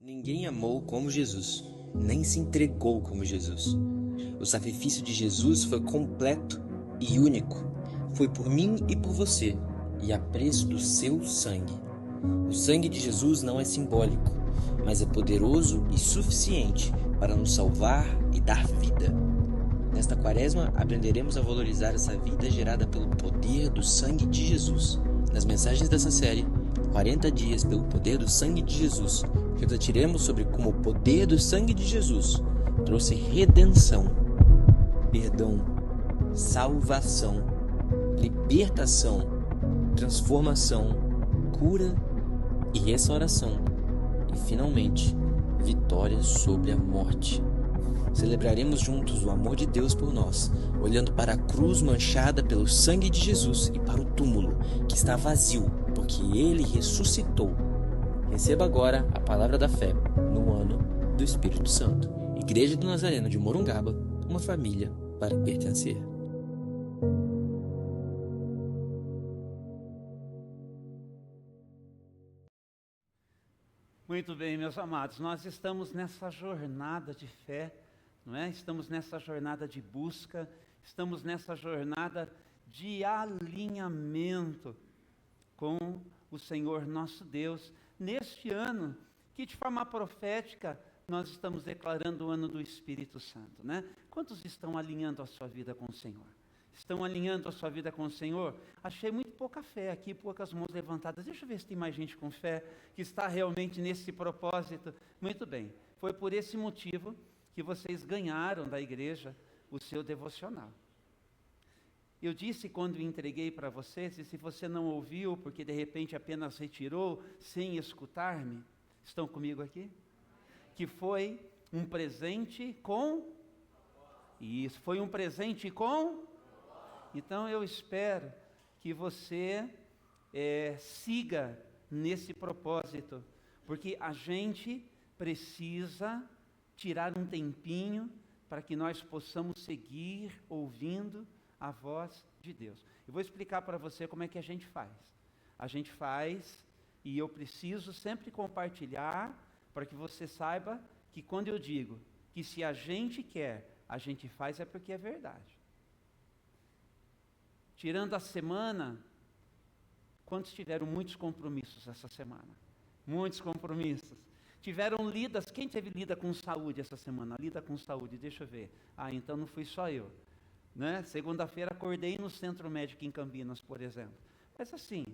Ninguém amou como Jesus, nem se entregou como Jesus. O sacrifício de Jesus foi completo e único. Foi por mim e por você, e a preço do seu sangue. O sangue de Jesus não é simbólico, mas é poderoso e suficiente para nos salvar e dar vida. Nesta quaresma, aprenderemos a valorizar essa vida gerada pelo poder do sangue de Jesus. Nas mensagens dessa série, 40 dias pelo poder do sangue de Jesus, refletiremos sobre como o poder do sangue de Jesus trouxe redenção, perdão, salvação, libertação, transformação, cura e restauração, e finalmente, vitória sobre a morte. Celebraremos juntos o amor de Deus por nós, olhando para a cruz manchada pelo sangue de Jesus e para o túmulo, que está vazio, porque ele ressuscitou. Receba agora a palavra da fé, no ano do Espírito Santo. Igreja do Nazareno de Morungaba, uma família para pertencer. Muito bem, meus amados, nós estamos nessa jornada de fé, não é? Estamos nessa jornada de busca, estamos nessa jornada de alinhamento com o Senhor nosso Deus, neste ano que de forma profética nós estamos declarando o ano do Espírito Santo, né? Quantos estão alinhando a sua vida com o Senhor? Estão alinhando a sua vida com o Senhor? Achei muito pouca fé aqui, poucas mãos levantadas. Deixa eu ver se tem mais gente com fé, que está realmente nesse propósito. Muito bem, foi por esse motivo que vocês ganharam da igreja o seu devocional. Eu disse quando entreguei para vocês, e se você não ouviu, porque de repente apenas retirou, sem escutar-me, estão comigo aqui? Que foi um presente com... Isso, foi um presente com... Então eu espero que você siga nesse propósito, porque a gente precisa tirar um tempinho para que nós possamos seguir ouvindo a voz de Deus. Eu vou explicar para você como é que a gente faz. A gente faz, e eu preciso sempre compartilhar, para que você saiba que quando eu digo que se a gente quer, a gente faz, é porque é verdade. Tirando a semana, quantos tiveram muitos compromissos essa semana? Muitos compromissos. Tiveram lidas, quem teve lida com saúde essa semana? Lida com saúde, deixa eu ver. Ah, então não fui só eu. Né? Segunda-feira acordei no Centro Médico em Campinas, por exemplo. Mas assim,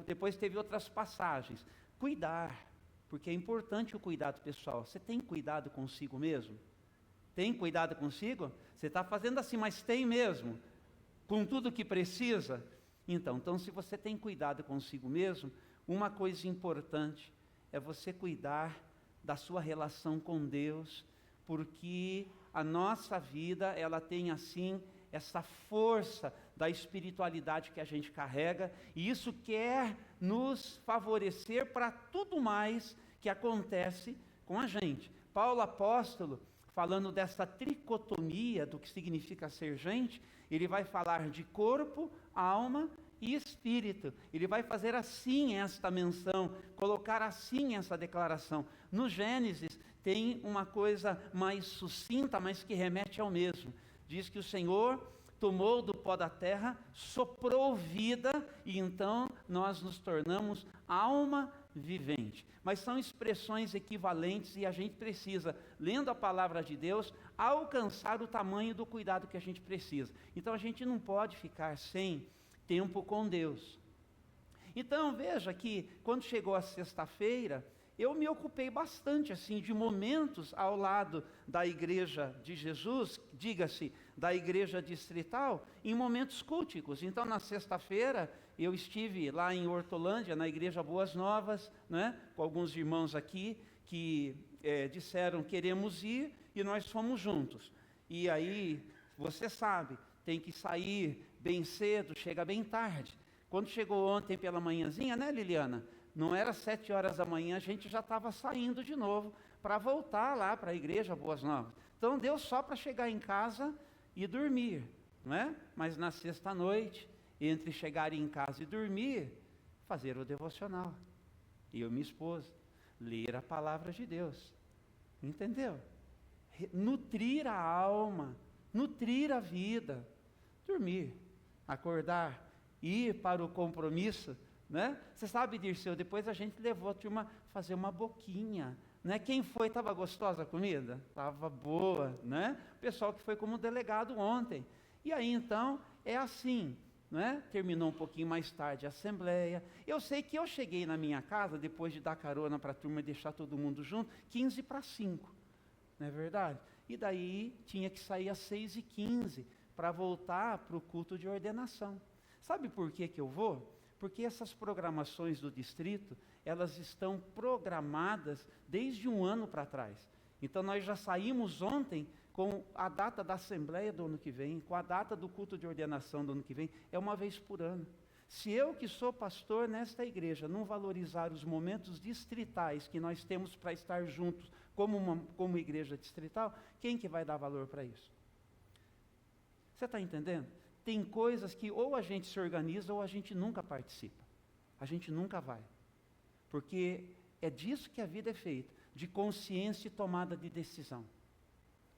depois teve outras passagens. Cuidar, porque é importante o cuidado pessoal. Você tem cuidado consigo mesmo? Tem cuidado consigo? Você está fazendo assim, mas tem mesmo? Com tudo que precisa? Então, se você tem cuidado consigo mesmo, uma coisa importante é você cuidar da sua relação com Deus, porque a nossa vida, ela tem assim, essa força da espiritualidade que a gente carrega, e isso quer nos favorecer para tudo mais que acontece com a gente. Paulo apóstolo, falando dessa tricotomia do que significa ser gente, ele vai falar de corpo, alma e espírito. Ele vai fazer assim esta menção, colocar assim essa declaração. No Gênesis tem uma coisa mais sucinta, mas que remete ao mesmo. Diz que o Senhor tomou do pó da terra, soprou vida, e então nós nos tornamos alma vivente. Mas são expressões equivalentes e a gente precisa, lendo a palavra de Deus, alcançar o tamanho do cuidado que a gente precisa. Então a gente não pode ficar sem tempo com Deus. Então veja que quando chegou a sexta-feira, eu me ocupei bastante assim de momentos ao lado da igreja de Jesus, diga-se, da igreja distrital, em momentos culticos. Então na sexta-feira eu estive lá em Hortolândia, na igreja Boas Novas, né, com alguns irmãos aqui que disseram queremos ir, e nós fomos juntos. E aí, você sabe, tem que sair bem cedo, chega bem tarde. Quando chegou ontem pela manhãzinha, né, Liliana? Não era 7 horas da manhã, a gente já estava saindo de novo para voltar lá para a igreja Boas Novas. Então deu só para chegar em casa e dormir, não é? Mas na sexta-noite, entre chegar em casa e dormir, fazer o devocional. E eu e minha esposa. Ler a palavra de Deus. Entendeu? Nutrir a alma, nutrir a vida. Dormir, acordar, ir para o compromisso, né? Você sabe, Dirceu, depois a gente levou a turma a fazer uma boquinha, né? Quem foi, estava gostosa a comida? Estava boa, né? O pessoal que foi como delegado ontem. E aí então, é assim, né? Terminou um pouquinho mais tarde a assembleia. Eu sei que eu cheguei na minha casa, depois de dar carona para a turma e deixar todo mundo junto, 15 para 5, não é verdade? E daí tinha que sair às 6h15, para voltar para o culto de ordenação. Sabe por que eu vou? Porque essas programações do distrito, elas estão programadas desde um ano para trás. Então nós já saímos ontem com a data da assembleia do ano que vem, com a data do culto de ordenação do ano que vem, é uma vez por ano. Se eu que sou pastor nesta igreja não valorizar os momentos distritais que nós temos para estar juntos como igreja distrital, quem que vai dar valor para isso? Você está entendendo? Tem coisas que ou a gente se organiza ou a gente nunca participa. A gente nunca vai. Porque é disso que a vida é feita, de consciência e tomada de decisão.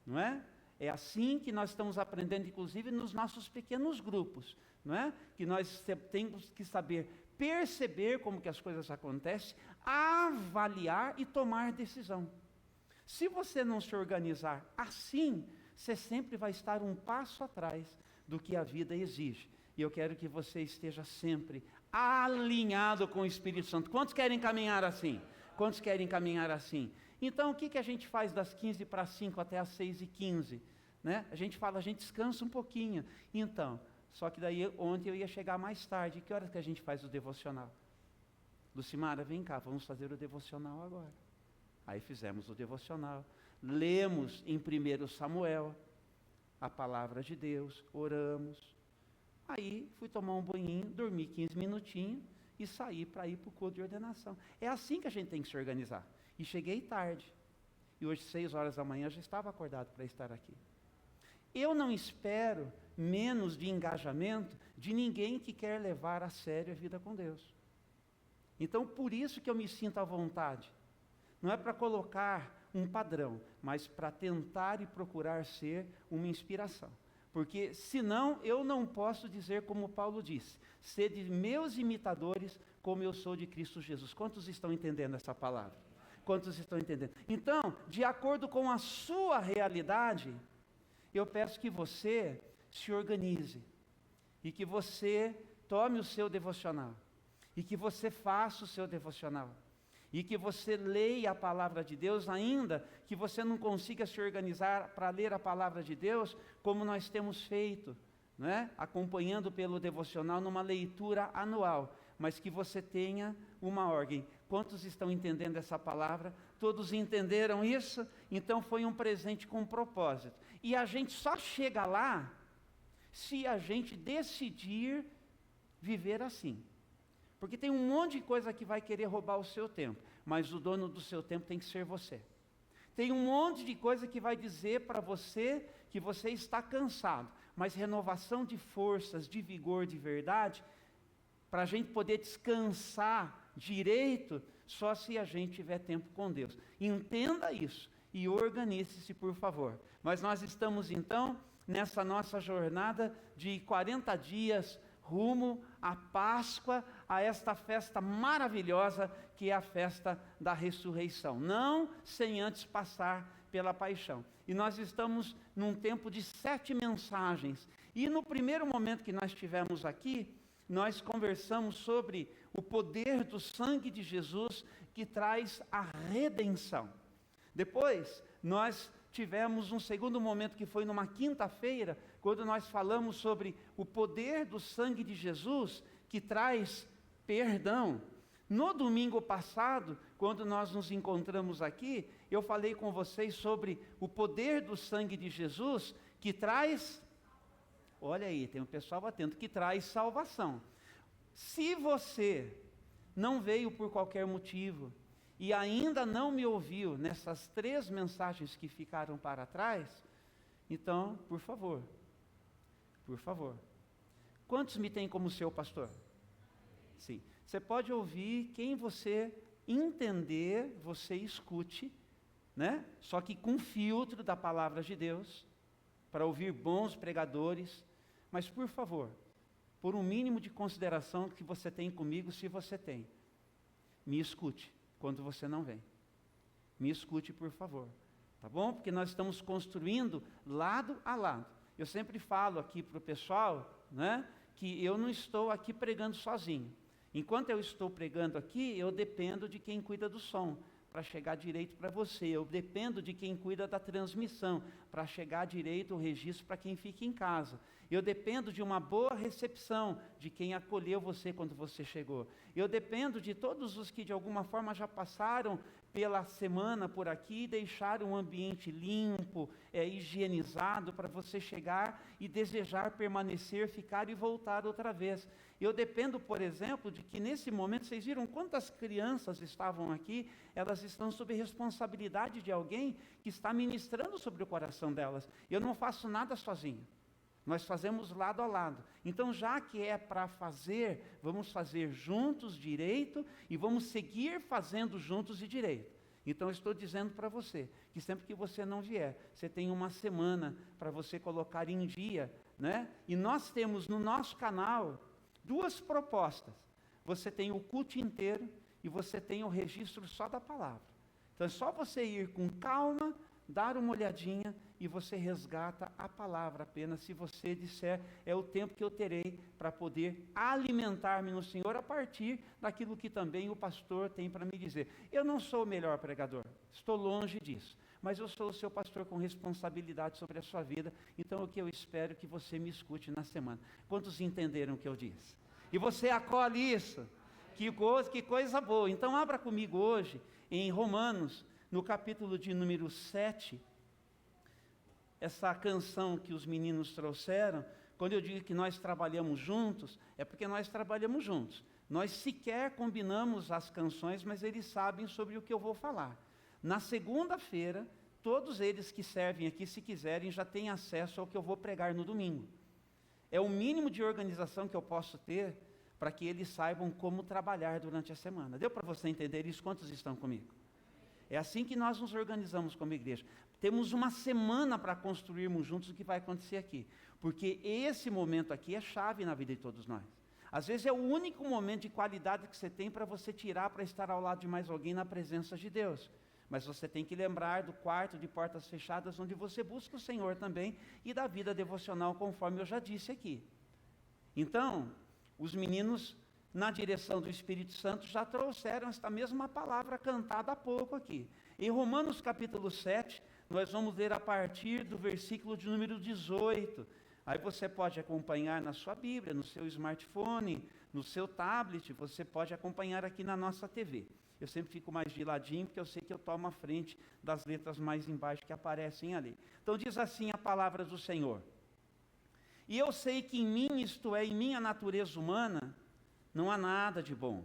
Não é? É assim que nós estamos aprendendo, inclusive nos nossos pequenos grupos. Não é? Que nós temos que saber perceber como que as coisas acontecem, avaliar e tomar decisão. Se você não se organizar assim, você sempre vai estar um passo atrás do que a vida exige. E eu quero que você esteja sempre alinhado com o Espírito Santo. Quantos querem caminhar assim? Quantos querem caminhar assim? Então, o que a gente faz das 15 para 5 até as 6h15? Né? A gente fala, a gente descansa um pouquinho. Então, só que daí ontem eu ia chegar mais tarde. Que horas que a gente faz o devocional? Lucimara, vem cá, vamos fazer o devocional agora. Aí fizemos o devocional. Lemos em 1 Samuel a palavra de Deus, oramos. Aí fui tomar um banhinho, dormi 15 minutinhos e saí para ir para o culto de ordenação. É assim que a gente tem que se organizar. E cheguei tarde. E hoje, 6 horas da manhã, já estava acordado para estar aqui. Eu não espero menos de engajamento de ninguém que quer levar a sério a vida com Deus. Então, por isso que eu me sinto à vontade. Não é para colocar um padrão, mas para tentar e procurar ser uma inspiração. Porque, senão, eu não posso dizer como Paulo disse, sede meus imitadores, como eu sou de Cristo Jesus. Quantos estão entendendo essa palavra? Quantos estão entendendo? Então, de acordo com a sua realidade, eu peço que você se organize, e que você tome o seu devocional, e que você faça o seu devocional, e que você leia a palavra de Deus, ainda que você não consiga se organizar para ler a palavra de Deus, como nós temos feito, né? Acompanhando pelo devocional numa leitura anual, mas que você tenha uma ordem. Quantos estão entendendo essa palavra? Todos entenderam isso? Então foi um presente com propósito. E a gente só chega lá se a gente decidir viver assim. Porque tem um monte de coisa que vai querer roubar o seu tempo, mas o dono do seu tempo tem que ser você. Tem um monte de coisa que vai dizer para você que você está cansado, mas renovação de forças, de vigor, de verdade, para a gente poder descansar direito, só se a gente tiver tempo com Deus. Entenda isso e organize-se, por favor. Mas nós estamos então nessa nossa jornada de 40 dias rumo à Páscoa, a esta festa maravilhosa que é a festa da ressurreição, não sem antes passar pela paixão. E nós estamos num tempo de 7 mensagens, e no primeiro momento que nós tivemos aqui, nós conversamos sobre o poder do sangue de Jesus que traz a redenção. Depois, nós tivemos um segundo momento que foi numa quinta-feira, quando nós falamos sobre o poder do sangue de Jesus que traz perdão. No domingo passado, quando nós nos encontramos aqui, eu falei com vocês sobre o poder do sangue de Jesus que traz, olha aí, tem um pessoal batendo, que traz salvação. Se você não veio por qualquer motivo e ainda não me ouviu nessas 3 mensagens que ficaram para trás, então, por favor, quantos me tem como seu pastor? Sim, você pode ouvir quem você entender, você escute, né? Só que com filtro da palavra de Deus, para ouvir bons pregadores, mas por favor, por um mínimo de consideração que você tem comigo, se você tem, me escute quando você não vem. Me escute, por favor, tá bom? Porque nós estamos construindo lado a lado. Eu sempre falo aqui para o pessoal, né, que eu não estou aqui pregando sozinho. Enquanto eu estou pregando aqui, eu dependo de quem cuida do som, para chegar direito para você. Eu dependo de quem cuida da transmissão, para chegar direito o registro para quem fica em casa. Eu dependo de uma boa recepção, de quem acolheu você quando você chegou. Eu dependo de todos os que de alguma forma já passaram pela semana por aqui e deixaram um ambiente limpo, higienizado, para você chegar e desejar permanecer, ficar e voltar outra vez. Eu dependo, por exemplo, de que nesse momento, vocês viram quantas crianças estavam aqui, elas estão sob responsabilidade de alguém que está ministrando sobre o coração delas. Eu não faço nada sozinho. Nós fazemos lado a lado. Então, já que é para fazer, vamos fazer juntos direito e vamos seguir fazendo juntos e direito. Então, eu estou dizendo para você, que sempre que você não vier, você tem uma semana para você colocar em dia, né? E nós temos no nosso canal 2 propostas. Você tem o culto inteiro e você tem o registro só da palavra. Então, é só você ir com calma, dar uma olhadinha e você resgata a palavra apenas se você disser, é o tempo que eu terei para poder alimentar-me no Senhor a partir daquilo que também o pastor tem para me dizer. Eu não sou o melhor pregador, estou longe disso, mas eu sou o seu pastor com responsabilidade sobre a sua vida, então o que eu espero é que você me escute na semana. Quantos entenderam o que eu disse? E você acolhe isso? Que coisa boa. Então abra comigo hoje em Romanos, no capítulo de número 7, essa canção que os meninos trouxeram. Quando eu digo que nós trabalhamos juntos, é porque nós trabalhamos juntos. Nós sequer combinamos as canções, mas eles sabem sobre o que eu vou falar. Na segunda-feira, todos eles que servem aqui, se quiserem, já têm acesso ao que eu vou pregar no domingo. É o mínimo de organização que eu posso ter para que eles saibam como trabalhar durante a semana. Deu para você entender isso? Quantos estão comigo? É assim que nós nos organizamos como igreja. Temos uma semana para construirmos juntos o que vai acontecer aqui. Porque esse momento aqui é chave na vida de todos nós. Às vezes é o único momento de qualidade que você tem para você tirar para estar ao lado de mais alguém na presença de Deus. Mas você tem que lembrar do quarto de portas fechadas, onde você busca o Senhor também, e da vida devocional, conforme eu já disse aqui. Então, os meninos, na direção do Espírito Santo, já trouxeram esta mesma palavra cantada há pouco aqui. Em Romanos capítulo 7, nós vamos ler a partir do versículo de número 18. Aí você pode acompanhar na sua Bíblia, no seu smartphone, no seu tablet, você pode acompanhar aqui na nossa TV. Eu sempre fico mais de ladinho, porque eu sei que eu tomo a frente das letras mais embaixo que aparecem ali. Então diz assim a palavra do Senhor: e eu sei que em mim, isto é, em minha natureza humana, não há nada de bom,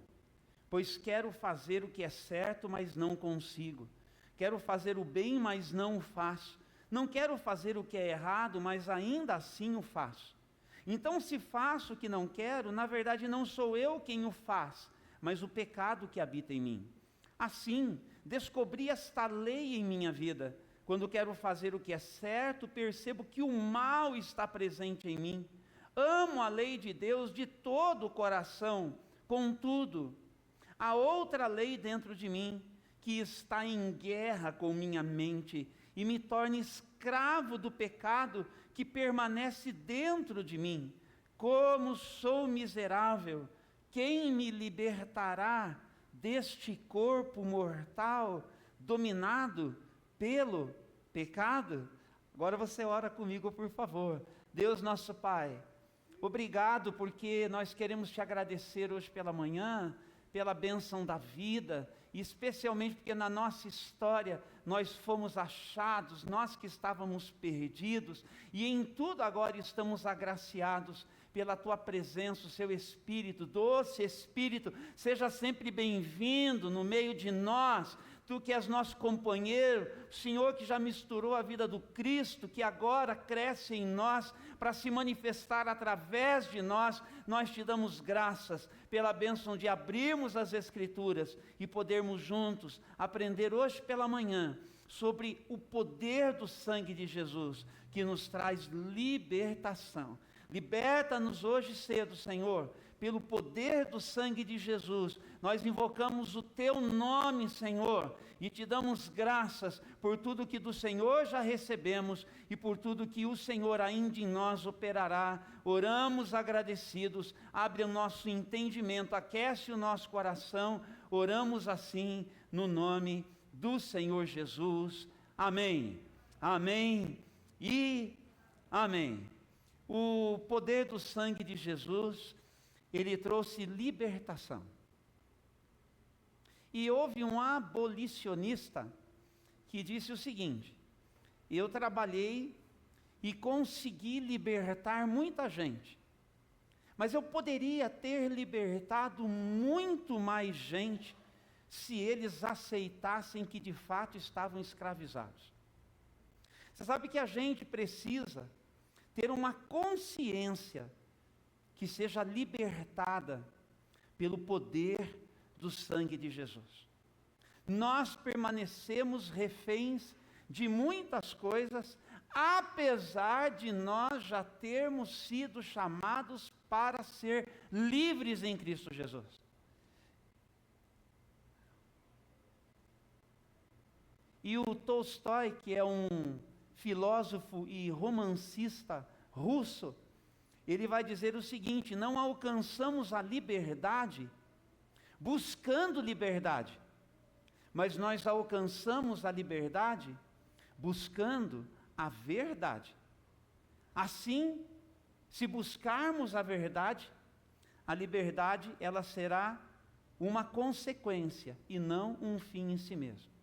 pois quero fazer o que é certo, mas não consigo. Quero fazer o bem, mas não o faço. Não quero fazer o que é errado, mas ainda assim o faço. Então, se faço o que não quero, na verdade não sou eu quem o faz, mas o pecado que habita em mim. Assim, descobri esta lei em minha vida. Quando quero fazer o que é certo, percebo que o mal está presente em mim. Amo a lei de Deus de todo o coração, contudo, há outra lei dentro de mim, que está em guerra com minha mente, e me torna escravo do pecado que permanece dentro de mim. Como sou miserável! Quem me libertará deste corpo mortal, dominado pelo pecado? Agora você ora comigo, por favor. Deus nosso Pai, obrigado, porque nós queremos te agradecer hoje pela manhã, pela bênção da vida, e especialmente porque na nossa história nós fomos achados, nós que estávamos perdidos, e em tudo agora estamos agraciados pela tua presença, o seu Espírito, doce Espírito, seja sempre bem-vindo no meio de nós. Tu que és nosso companheiro, Senhor que já misturou a vida do Cristo, que agora cresce em nós, para se manifestar através de nós, nós te damos graças pela bênção de abrirmos as Escrituras e podermos juntos aprender hoje pela manhã sobre o poder do sangue de Jesus, que nos traz libertação. Liberta-nos hoje cedo, Senhor, pelo poder do sangue de Jesus. Nós invocamos o teu nome, Senhor, e te damos graças por tudo que do Senhor já recebemos e por tudo que o Senhor ainda em nós operará. Oramos agradecidos, abre o nosso entendimento, aquece o nosso coração. Oramos assim no nome do Senhor Jesus. Amém. Amém e amém. O poder do sangue de Jesus, ele trouxe libertação. E houve um abolicionista que disse o seguinte: eu trabalhei e consegui libertar muita gente, mas eu poderia ter libertado muito mais gente se eles aceitassem que de fato estavam escravizados. Você sabe que a gente precisa ter uma consciência que seja libertada pelo poder do sangue de Jesus. Nós permanecemos reféns de muitas coisas, apesar de nós já termos sido chamados para ser livres em Cristo Jesus. E o Tolstói, que é um filósofo e romancista russo, ele vai dizer o seguinte: não alcançamos a liberdade buscando liberdade, mas nós alcançamos a liberdade buscando a verdade. Assim, se buscarmos a verdade, a liberdade ela será uma consequência e não um fim em si mesmo.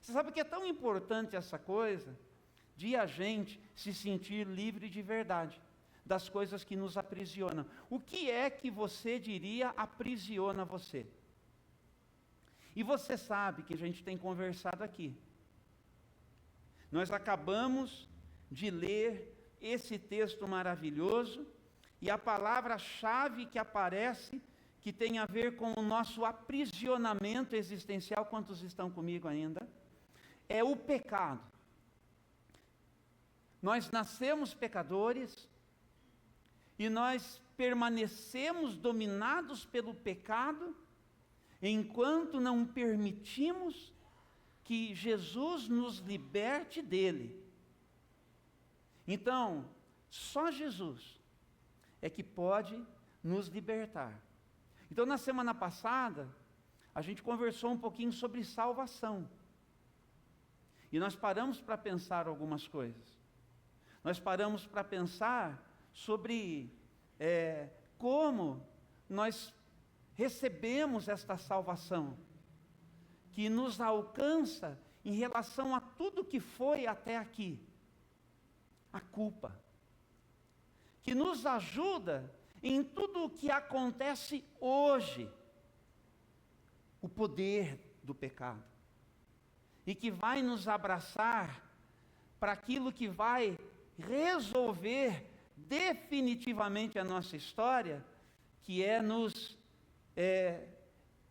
Você sabe que é tão importante essa coisa de a gente se sentir livre de verdade, das coisas que nos aprisionam. O que é que você diria aprisiona você? E você sabe que a gente tem conversado aqui. Nós acabamos de ler esse texto maravilhoso, e a palavra-chave que aparece, que tem a ver com o nosso aprisionamento existencial, quantos estão comigo ainda? É o pecado. Nós nascemos pecadores, e nós permanecemos dominados pelo pecado, enquanto não permitimos que Jesus nos liberte dele. Então, só Jesus é que pode nos libertar. Então, na semana passada, a gente conversou um pouquinho sobre salvação. E nós paramos para pensar algumas coisas. Nós paramos para pensar sobre como nós recebemos esta salvação, que nos alcança em relação a tudo que foi até aqui. A culpa. Que nos ajuda em tudo o que acontece hoje. O poder do pecado. E que vai nos abraçar para aquilo que vai resolver definitivamente a nossa história, que é nos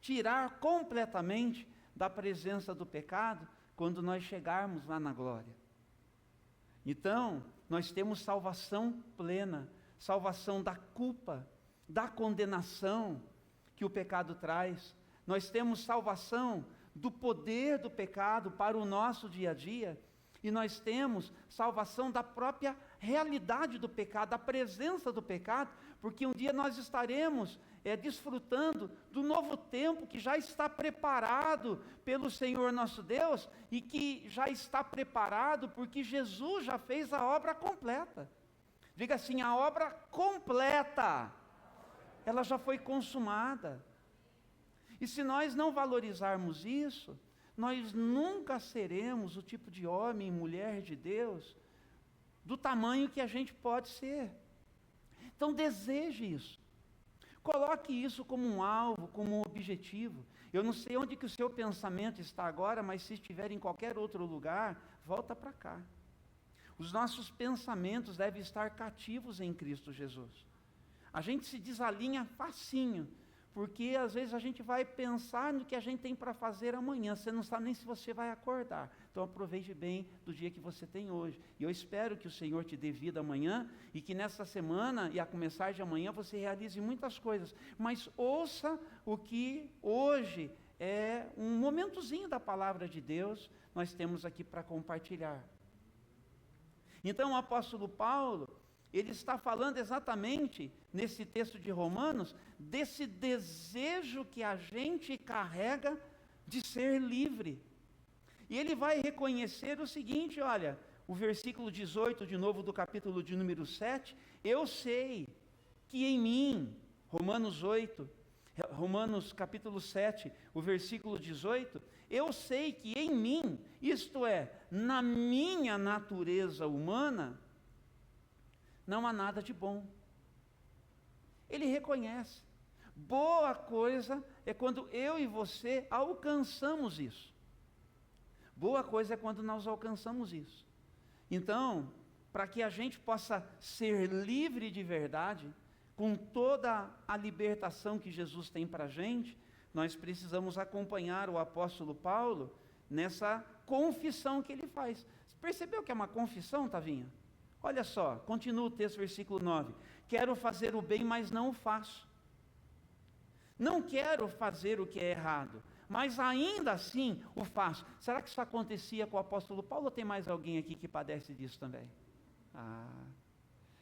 tirar completamente da presença do pecado, quando nós chegarmos lá na glória. Então, nós temos salvação plena, salvação da culpa, da condenação que o pecado traz. Nós temos salvação do poder do pecado para o nosso dia a dia, e nós temos salvação da própria realidade do pecado, da presença do pecado, porque um dia nós estaremos desfrutando do novo tempo que já está preparado pelo Senhor nosso Deus, e que já está preparado porque Jesus já fez a obra completa. Diga assim: a obra completa, ela já foi consumada. E se nós não valorizarmos isso, nós nunca seremos o tipo de homem e mulher de Deus do tamanho que a gente pode ser. Então deseje isso. Coloque isso como um alvo, como um objetivo. Eu não sei onde que o seu pensamento está agora, mas se estiver em qualquer outro lugar, volta para cá. Os nossos pensamentos devem estar cativos em Cristo Jesus. A gente se desalinha facinho, porque às vezes a gente vai pensar no que a gente tem para fazer amanhã, você não sabe nem se você vai acordar. Então aproveite bem do dia que você tem hoje. E eu espero que o Senhor te dê vida amanhã, e que nessa semana, e a começar de amanhã, você realize muitas coisas. Mas ouça o que hoje é um momentozinho da palavra de Deus, nós temos aqui para compartilhar. Então o apóstolo Paulo, ele está falando exatamente, nesse texto de Romanos, desse desejo que a gente carrega de ser livre. E ele vai reconhecer o seguinte, olha, o versículo 18, de novo, do capítulo de número 7, eu sei que em mim, Romanos capítulo 7, o versículo 18, eu sei que em mim, isto é, na minha natureza humana, não há nada de bom. Ele reconhece. Boa coisa é quando eu e você alcançamos isso. Boa coisa é quando nós alcançamos isso. Então, para que a gente possa ser livre de verdade, com toda a libertação que Jesus tem para a gente, nós precisamos acompanhar o apóstolo Paulo nessa confissão que ele faz. Percebeu que é uma confissão, Tavinha? Olha só, continua o texto, versículo 9. Quero fazer o bem, mas não o faço. Não quero fazer o que é errado, mas ainda assim o faço. Será que isso acontecia com o apóstolo Paulo, ou tem mais alguém aqui que padece disso também?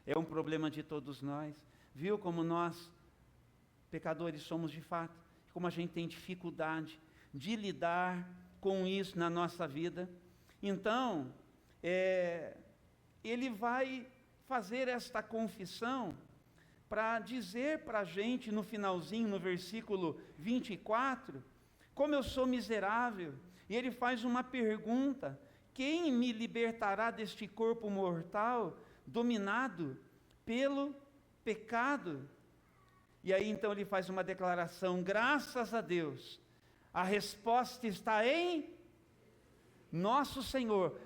É um problema de todos nós. Viu como nós, pecadores, somos de fato? Como a gente tem dificuldade de lidar com isso na nossa vida. Então, ele vai fazer esta confissão para dizer para a gente no finalzinho, no versículo 24, como eu sou miserável. E ele faz uma pergunta: quem me libertará deste corpo mortal, dominado pelo pecado? E aí então ele faz uma declaração: graças a Deus, a resposta está em nosso Senhor.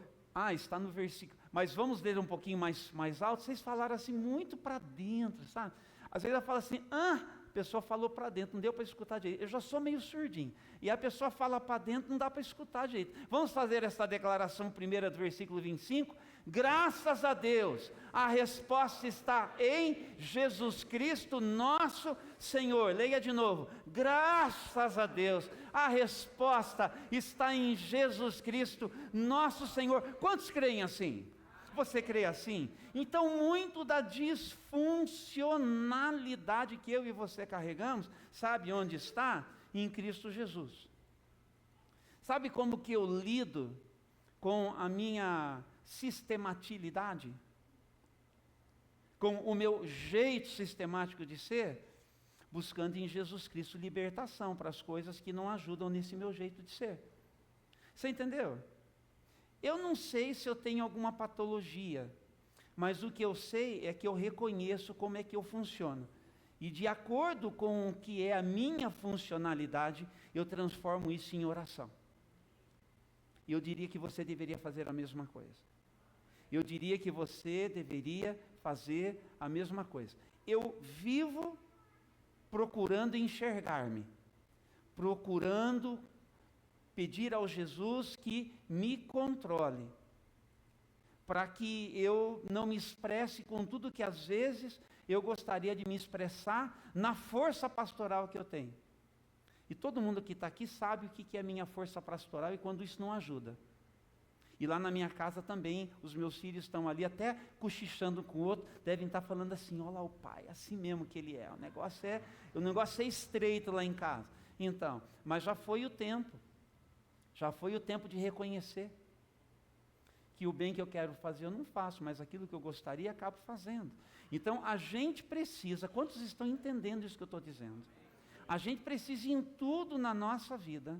Está no versículo, mas vamos ler um pouquinho mais alto. Vocês falaram assim muito para dentro, sabe? Às vezes ela fala assim, a pessoa falou para dentro, não deu para escutar direito. Eu já sou meio surdinho, e a pessoa fala para dentro, não dá para escutar direito. Vamos fazer essa declaração primeira do versículo 25? Graças a Deus, a resposta está em Jesus Cristo, nosso Senhor. Leia de novo. Graças a Deus, a resposta está em Jesus Cristo, nosso Senhor. Quantos creem assim? Você crê assim? Então, muito da disfuncionalidade que eu e você carregamos, sabe onde está? Em Cristo Jesus. Sabe como que eu lido com a minha sistematilidade? Com o meu jeito sistemático de ser? Buscando em Jesus Cristo libertação para as coisas que não ajudam nesse meu jeito de ser. Você entendeu? Eu não sei se eu tenho alguma patologia, mas o que eu sei é que eu reconheço como é que eu funciono. E de acordo com o que é a minha funcionalidade, eu transformo isso em oração. E eu diria que você deveria fazer a mesma coisa. Eu diria que você deveria fazer a mesma coisa. Eu vivo procurando enxergar-me, procurando pedir ao Jesus que me controle, para que eu não me expresse com tudo que às vezes eu gostaria de me expressar na força pastoral que eu tenho. E todo mundo que está aqui sabe o que é minha força pastoral e quando isso não ajuda. E lá na minha casa também, os meus filhos estão ali até cochichando com o outro, devem estar falando assim, olha lá o pai, assim mesmo que ele é, o negócio é estreito lá em casa. Então, mas já foi o tempo de reconhecer que o bem que eu quero fazer eu não faço, mas aquilo que eu gostaria acabo fazendo. Então a gente precisa, quantos estão entendendo isso que eu estou dizendo? A gente precisa em tudo na nossa vida,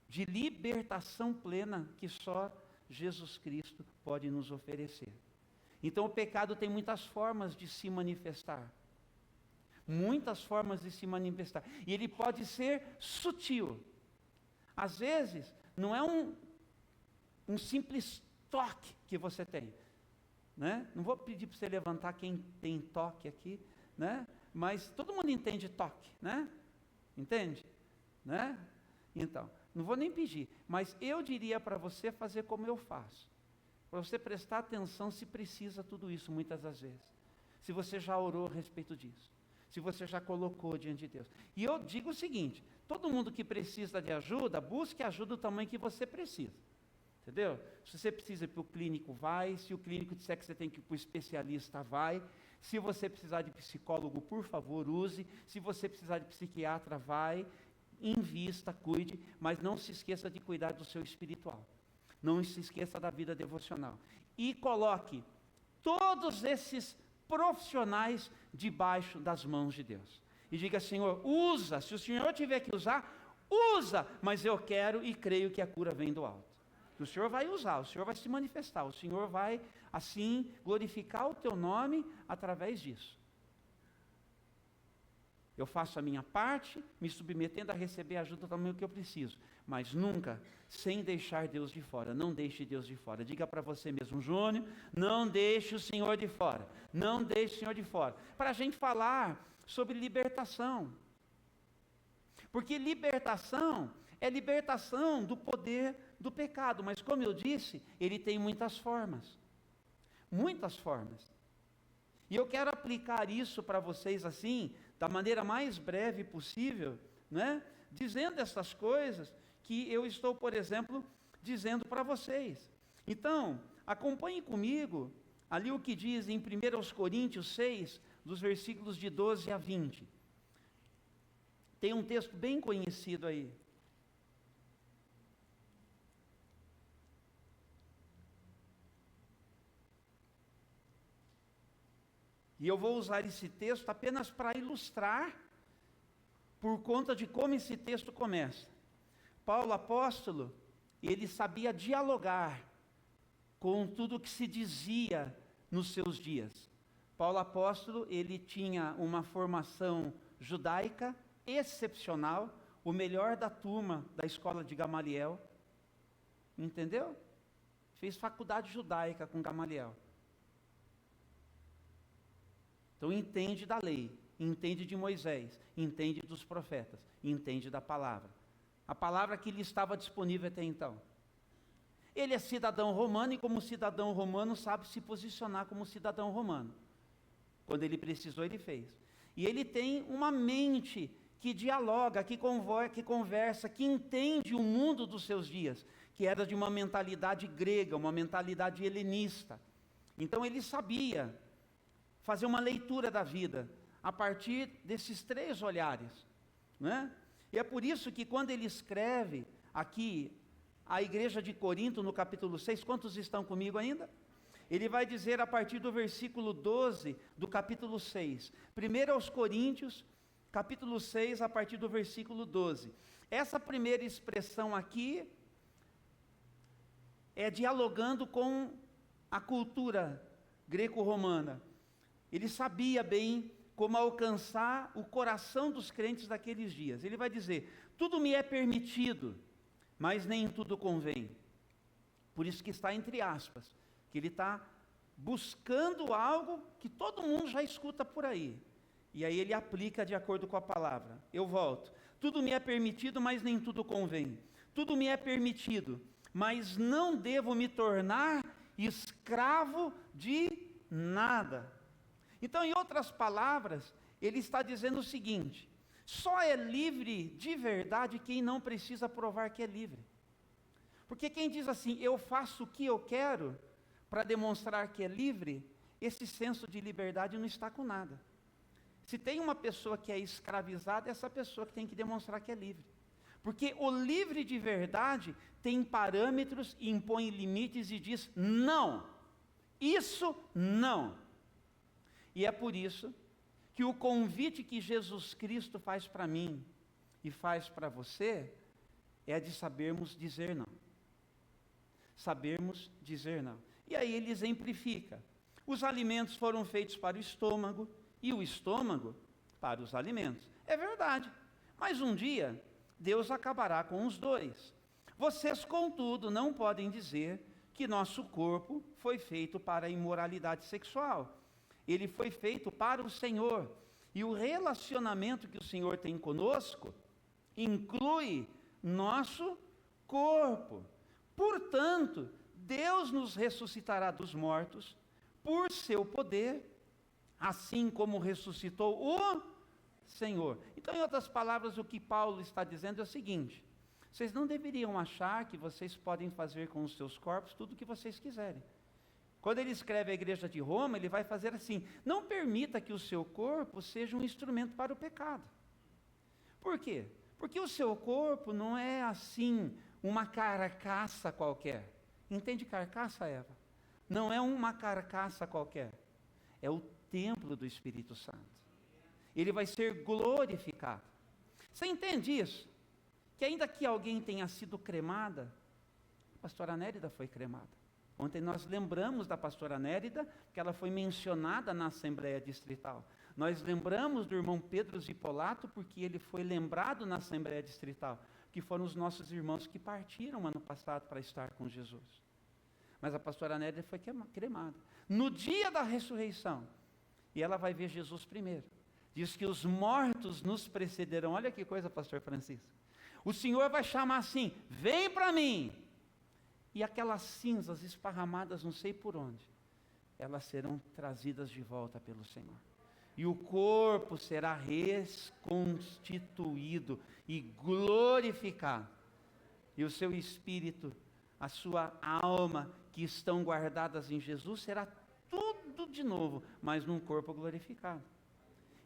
de libertação plena que só Jesus Cristo pode nos oferecer. Então o pecado tem muitas formas de se manifestar. E ele pode ser sutil. Às vezes, não é um simples toque que você tem. né? Não vou pedir para você levantar quem tem toque aqui, né? Mas todo mundo entende toque, né? Entende? Né? Então, não vou nem pedir, mas eu diria para você fazer como eu faço. Para você prestar atenção se precisa tudo isso, muitas das vezes. Se você já orou a respeito disso. Se você já colocou diante de Deus. E eu digo o seguinte, todo mundo que precisa de ajuda, busque ajuda do tamanho que você precisa. Entendeu? Se você precisa ir para o clínico, vai. Se o clínico disser que você tem que ir para o especialista, vai. Se você precisar de psicólogo, por favor, use. Se você precisar de psiquiatra, vai. Invista, cuide, mas não se esqueça de cuidar do seu espiritual. Não se esqueça da vida devocional. E coloque todos esses profissionais debaixo das mãos de Deus. E diga, Senhor, usa. Se o Senhor tiver que usar, usa. Mas eu quero e creio que a cura vem do alto. Que o Senhor vai usar, o Senhor vai se manifestar, o Senhor vai, assim, glorificar o teu nome através disso. Eu faço a minha parte, me submetendo a receber a ajuda do tamanho que eu preciso, mas nunca sem deixar Deus de fora. Não deixe Deus de fora. Diga para você mesmo, Júnior, não deixe o Senhor de fora. Não deixe o Senhor de fora. Para a gente falar sobre libertação. Porque libertação é libertação do poder do pecado, mas como eu disse, ele tem muitas formas. Muitas formas. E eu quero aplicar isso para vocês assim, da maneira mais breve possível, né? Dizendo essas coisas que eu estou, por exemplo, dizendo para vocês. Então, acompanhe comigo ali o que diz em 1 Coríntios 6, dos versículos de 12 a 20. Tem um texto bem conhecido aí. E eu vou usar esse texto apenas para ilustrar, por conta de como esse texto começa. Paulo apóstolo, ele sabia dialogar com tudo que se dizia nos seus dias. Paulo apóstolo, ele tinha uma formação judaica excepcional, o melhor da turma da escola de Gamaliel, entendeu? Fez faculdade judaica com Gamaliel. Então entende da lei, entende de Moisés, entende dos profetas, entende da palavra. A palavra que lhe estava disponível até então. Ele é cidadão romano e como cidadão romano sabe se posicionar como cidadão romano. Quando ele precisou, ele fez. E ele tem uma mente que dialoga, que conversa, que entende o mundo dos seus dias, que era de uma mentalidade grega, uma mentalidade helenista. Então ele sabia fazer uma leitura da vida, a partir desses três olhares, né? E é por isso que quando ele escreve aqui, a igreja de Corinto, no capítulo 6, quantos estão comigo ainda? Ele vai dizer a partir do versículo 12, do capítulo 6, 1 aos Coríntios, capítulo 6, a partir do versículo 12, essa primeira expressão aqui, é dialogando com a cultura greco-romana. Ele sabia bem como alcançar o coração dos crentes daqueles dias. Ele vai dizer, tudo me é permitido, mas nem tudo convém. Por isso que está entre aspas, que ele está buscando algo que todo mundo já escuta por aí. E aí ele aplica de acordo com a palavra. Eu volto. Tudo me é permitido, mas nem tudo convém. Tudo me é permitido, mas não devo me tornar escravo de nada. Então, em outras palavras, ele está dizendo o seguinte: só é livre de verdade quem não precisa provar que é livre. Porque quem diz assim, eu faço o que eu quero, para demonstrar que é livre, esse senso de liberdade não está com nada. Se tem uma pessoa que é escravizada, é essa pessoa que tem que demonstrar que é livre. Porque o livre de verdade tem parâmetros, impõe limites e diz, não, isso não. E é por isso que o convite que Jesus Cristo faz para mim e faz para você, é de sabermos dizer não. Sabermos dizer não. E aí ele exemplifica. Os alimentos foram feitos para o estômago e o estômago para os alimentos. É verdade. Mas um dia, Deus acabará com os dois. Vocês, contudo, não podem dizer que nosso corpo foi feito para a imoralidade sexual. Ele foi feito para o Senhor. E o relacionamento que o Senhor tem conosco inclui nosso corpo. Portanto, Deus nos ressuscitará dos mortos por seu poder, assim como ressuscitou o Senhor. Então, em outras palavras, o que Paulo está dizendo é o seguinte: vocês não deveriam achar que vocês podem fazer com os seus corpos tudo o que vocês quiserem. Quando ele escreve à igreja de Roma, ele vai fazer assim: não permita que o seu corpo seja um instrumento para o pecado. Por quê? Porque o seu corpo não é assim uma carcaça qualquer. Entende carcaça, Eva? Não é uma carcaça qualquer. É o templo do Espírito Santo. Ele vai ser glorificado. Você entende isso? Que ainda que alguém tenha sido cremada, a pastora Nérida foi cremada. Ontem nós lembramos da pastora Nérida, que ela foi mencionada na Assembleia Distrital. Nós lembramos do irmão Pedro Zipolato, porque ele foi lembrado na Assembleia Distrital, que foram os nossos irmãos que partiram ano passado para estar com Jesus. Mas a pastora Nérida foi cremada. No dia da ressurreição, e ela vai ver Jesus primeiro. Diz que os mortos nos precederão. Olha que coisa, pastor Francisco. O Senhor vai chamar assim: vem para mim. E aquelas cinzas esparramadas não sei por onde, elas serão trazidas de volta pelo Senhor. E o corpo será reconstituído e glorificado. E o seu espírito, a sua alma, que estão guardadas em Jesus, será tudo de novo, mas num corpo glorificado.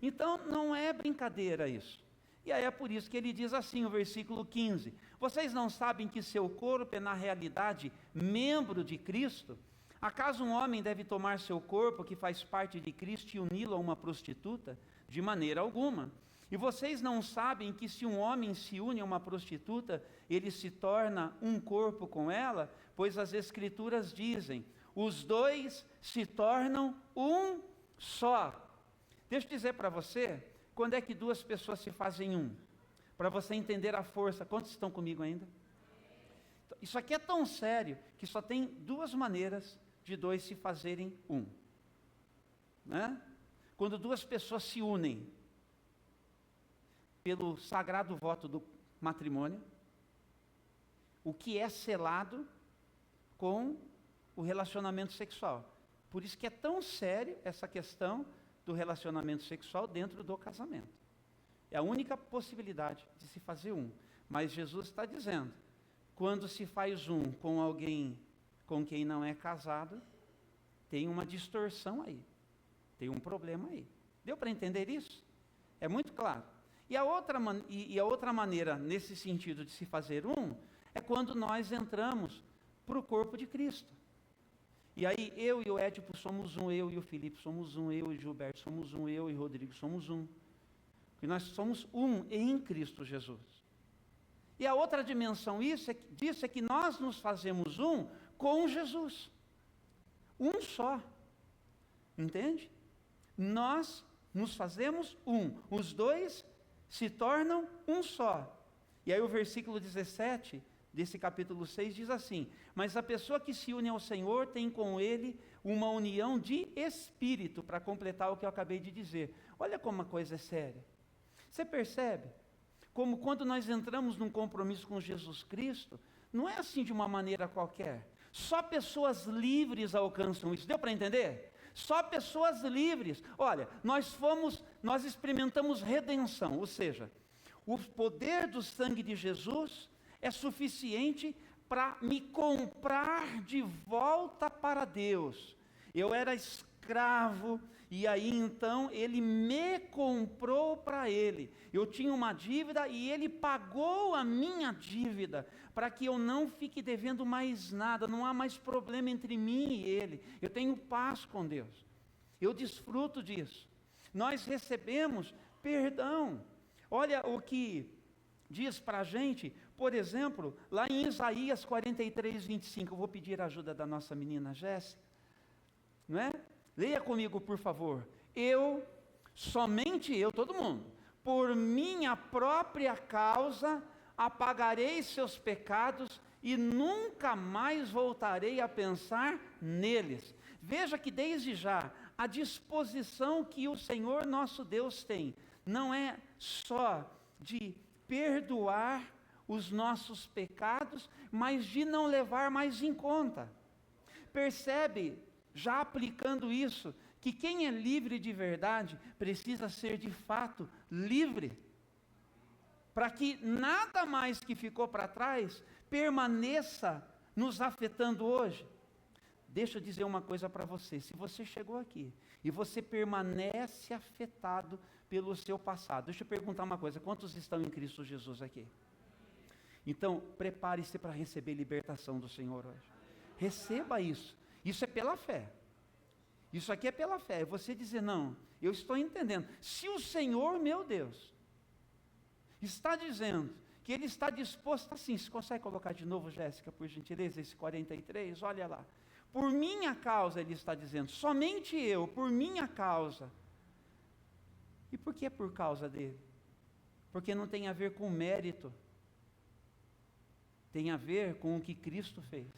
Então, não é brincadeira isso. E aí é por isso que ele diz assim, o versículo 15: vocês não sabem que seu corpo é na realidade membro de Cristo? Acaso um homem deve tomar seu corpo, que faz parte de Cristo, e uni-lo a uma prostituta? De maneira alguma. E vocês não sabem que se um homem se une a uma prostituta, ele se torna um corpo com ela? Pois as Escrituras dizem: os dois se tornam um só. Deixa eu dizer para você, quando é que duas pessoas se fazem um? Para você entender a força. Quantos estão comigo ainda? Isso aqui é tão sério, que só tem duas maneiras de dois se fazerem um. Né? Quando duas pessoas se unem pelo sagrado voto do matrimônio, o que é selado com o relacionamento sexual. Por isso que é tão sério essa questão do relacionamento sexual dentro do casamento. É a única possibilidade de se fazer um. Mas Jesus está dizendo, quando se faz um com alguém com quem não é casado, tem uma distorção aí, tem um problema aí. Deu para entender isso? É muito claro. E a outra maneira, nesse sentido de se fazer um, é quando nós entramos para o corpo de Cristo. E aí, eu e o Édipo somos um, eu e o Filipe somos um, eu e o Gilberto somos um, eu e o Rodrigo somos um. E nós somos um em Cristo Jesus. E a outra dimensão disso é que nós nos fazemos um com Jesus. Um só. Entende? Nós nos fazemos um. Os dois se tornam um só. E aí o versículo 17 desse capítulo 6 diz assim: mas a pessoa que se une ao Senhor tem com ele uma união de espírito, para completar o que eu acabei de dizer. Olha como a coisa é séria. Você percebe? Como quando nós entramos num compromisso com Jesus Cristo, não é assim de uma maneira qualquer. Só pessoas livres alcançam isso. Deu para entender? Só pessoas livres. Olha, nós experimentamos redenção, ou seja, o poder do sangue de Jesus é suficiente para me comprar de volta para Deus. Eu era escravo, e aí então ele me comprou para ele. Eu tinha uma dívida e ele pagou a minha dívida, para que eu não fique devendo mais nada, não há mais problema entre mim e ele. Eu tenho paz com Deus. Eu desfruto disso. Nós recebemos perdão. Olha o que diz para a gente, por exemplo, lá em Isaías 43, 25, eu vou pedir a ajuda da nossa menina Jéssica, não é? Leia comigo, por favor. Somente eu, todo mundo, por minha própria causa, apagarei seus pecados e nunca mais voltarei a pensar neles. Veja que desde já, a disposição que o Senhor nosso Deus tem, não é só de perdoar os nossos pecados, mas de não levar mais em conta. Percebe, já aplicando isso, que quem é livre de verdade, precisa ser de fato livre, para que nada mais que ficou para trás, permaneça nos afetando hoje. Deixa eu dizer uma coisa para você, se você chegou aqui, e você permanece afetado pelo seu passado, deixa eu perguntar uma coisa, quantos estão em Cristo Jesus aqui? Então, prepare-se para receber libertação do Senhor hoje, receba isso, isso é pela fé, isso aqui é pela fé, é você dizer, não, eu estou entendendo, se o Senhor, meu Deus, está dizendo que Ele está disposto assim, você consegue colocar de novo, Jéssica, por gentileza, esse 43, olha lá, por minha causa, Ele está dizendo, somente eu, por minha causa. E por que é por causa dele? Porque não tem a ver com mérito, tem a ver com o que Cristo fez.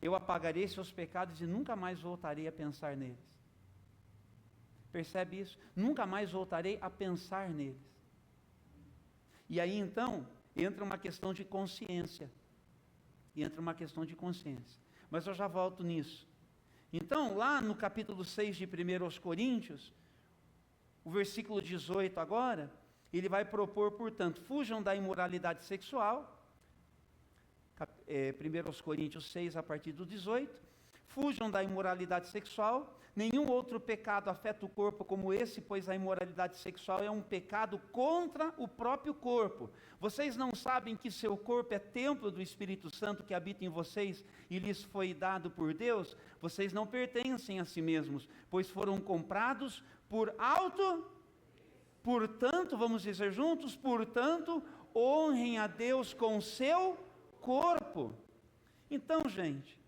Eu apagarei seus pecados e nunca mais voltarei a pensar neles. Percebe isso? Nunca mais voltarei a pensar neles. E aí então, entra uma questão de consciência. Mas eu já volto nisso. Então, lá no capítulo 6 de 1 Coríntios, o versículo 18 agora, ele vai propor, portanto, fujam da imoralidade sexual, 1 Coríntios 6, a partir do 18, fujam da imoralidade sexual, nenhum outro pecado afeta o corpo como esse, pois a imoralidade sexual é um pecado contra o próprio corpo. Vocês não sabem que seu corpo é templo do Espírito Santo que habita em vocês e lhes foi dado por Deus? Vocês não pertencem a si mesmos, pois foram comprados por portanto, vamos dizer juntos, portanto, honrem a Deus com o seu corpo. Então, gente,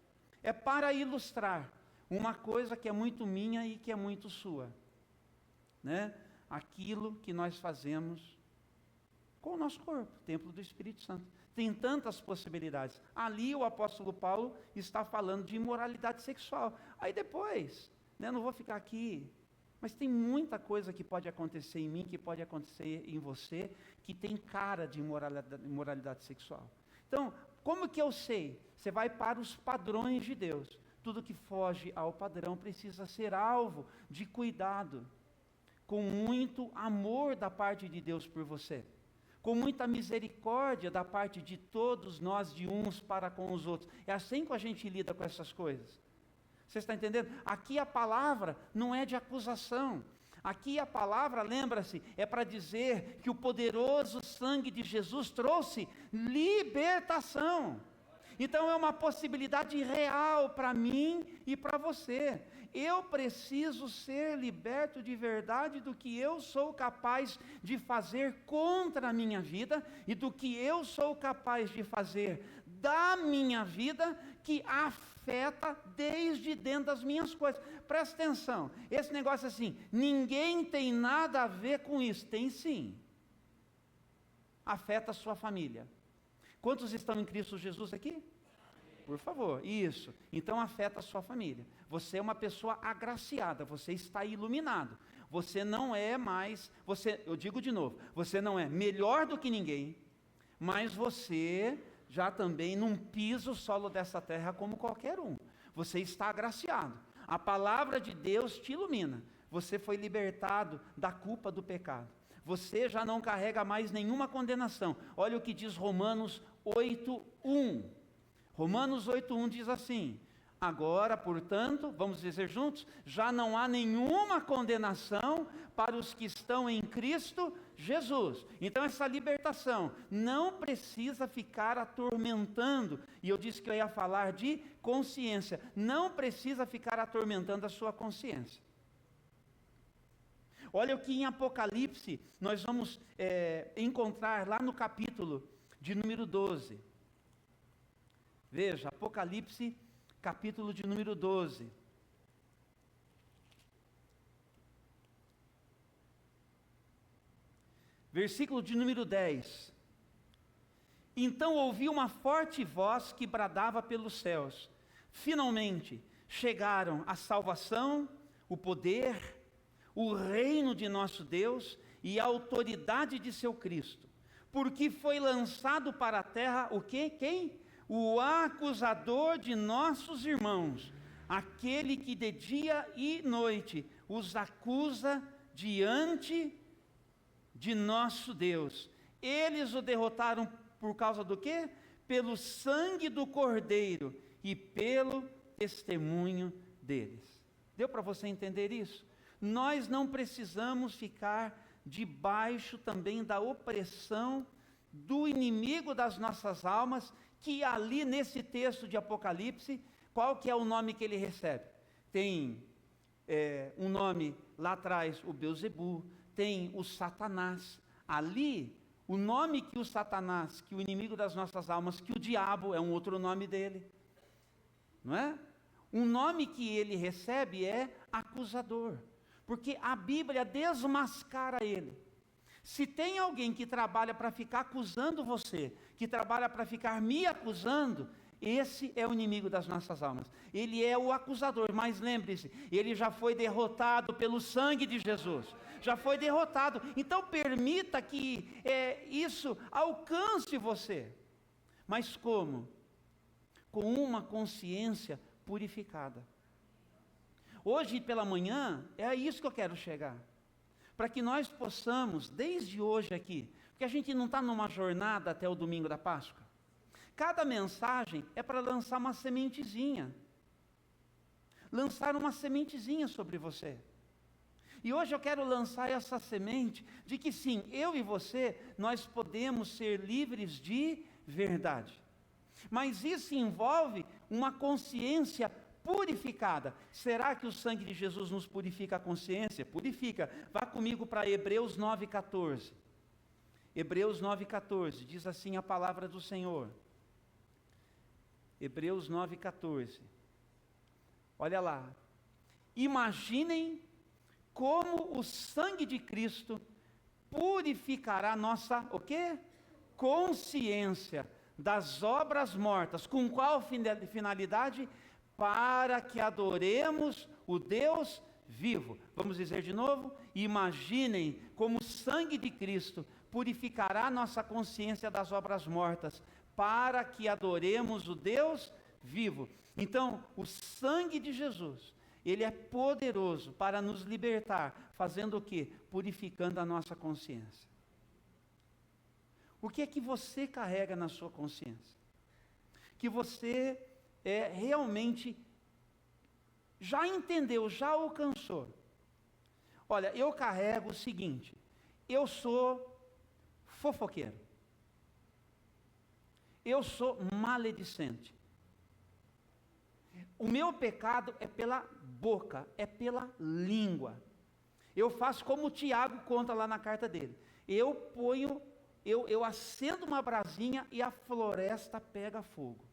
é para ilustrar uma coisa que é muito minha e que é muito sua, né? Aquilo que nós fazemos com o nosso corpo, templo do Espírito Santo. Tem tantas possibilidades. Ali o apóstolo Paulo está falando de imoralidade sexual. Aí depois, né, não vou ficar aqui, mas tem muita coisa que pode acontecer em mim, que pode acontecer em você, que tem cara de imoralidade sexual. Então, como que eu sei? Você vai para os padrões de Deus. Tudo que foge ao padrão precisa ser alvo de cuidado, com muito amor da parte de Deus por você, com muita misericórdia da parte de todos nós, de uns para com os outros. É assim que a gente lida com essas coisas. Você está entendendo? Aqui a palavra não é de acusação. Aqui a palavra, lembra-se, é para dizer que o poderoso sangue de Jesus trouxe libertação. Então é uma possibilidade real para mim e para você. Eu preciso ser liberto de verdade do que eu sou capaz de fazer contra a minha vida e do que eu sou capaz de fazer da minha vida que afeta desde dentro das minhas coisas. Presta atenção, esse negócio assim, ninguém tem nada a ver com isso. Tem sim. Afeta a sua família. Quantos estão em Cristo Jesus aqui? Por favor, isso. Então afeta a sua família. Você é uma pessoa agraciada, você está iluminado. Você não é mais, eu digo de novo, você não é melhor do que ninguém, mas você já também não pisa o solo dessa terra como qualquer um. Você está agraciado. A palavra de Deus te ilumina. Você foi libertado da culpa do pecado. Você já não carrega mais nenhuma condenação. Olha o que diz Romanos 8:1. Romanos 8:1 diz assim: agora, portanto, vamos dizer juntos, já não há nenhuma condenação para os que estão em Cristo Jesus. Então essa libertação não precisa ficar atormentando, e eu disse que eu ia falar de consciência, não precisa ficar atormentando a sua consciência. Olha o que em Apocalipse nós vamos encontrar lá no capítulo de número 12. Veja, Apocalipse, capítulo de número 12. Versículo de número 10. Então ouvi uma forte voz que bradava pelos céus: finalmente chegaram a salvação, o poder, o reino de nosso Deus e a autoridade de seu Cristo, porque foi lançado para a terra o quê? Quem? O acusador de nossos irmãos, aquele que de dia e noite os acusa diante de nosso Deus. Eles o derrotaram por causa do quê? Pelo sangue do Cordeiro e pelo testemunho deles. Deu para você entender isso? Nós não precisamos ficar debaixo também da opressão do inimigo das nossas almas, que ali nesse texto de Apocalipse, qual que é o nome que ele recebe? Tem um nome lá atrás, o Beuzebu, tem o Satanás. Ali, o nome que o Satanás, que o inimigo das nossas almas, que o diabo é um outro nome dele, não é? O nome que ele recebe é acusador, porque a Bíblia desmascara ele. Se tem alguém que trabalha para ficar acusando você, que trabalha para ficar me acusando, esse é o inimigo das nossas almas. Ele é o acusador, mas lembre-se, ele já foi derrotado pelo sangue de Jesus. Já foi derrotado. Então permita que isso alcance você. Mas como? Com uma consciência purificada. Hoje pela manhã, é isso que eu quero chegar. Para que nós possamos, desde hoje aqui, porque a gente não está numa jornada até o domingo da Páscoa. Cada mensagem é para lançar uma sementezinha. Lançar uma sementezinha sobre você. E hoje eu quero lançar essa semente de que sim, eu e você, nós podemos ser livres de verdade. Mas isso envolve uma consciência purificada. Será que o sangue de Jesus nos purifica a consciência? Purifica. Vá comigo para Hebreus 9,14. Hebreus 9,14, diz assim a palavra do Senhor. Hebreus 9,14. Olha lá. Imaginem como o sangue de Cristo purificará nossa, o quê? Consciência das obras mortas. Com qual finalidade? Para que adoremos o Deus vivo. Vamos dizer de novo? Imaginem como o sangue de Cristo purificará nossa consciência das obras mortas, para que adoremos o Deus vivo. Então, o sangue de Jesus, ele é poderoso para nos libertar, fazendo o quê? Purificando a nossa consciência. O que é que você carrega na sua consciência? Que você realmente já entendeu, já alcançou. Olha, eu carrego o seguinte: eu sou fofoqueiro, eu sou maledicente. O meu pecado é pela boca, é pela língua. Eu faço como o Tiago conta lá na carta dele. Eu acendo uma brasinha e a floresta pega fogo.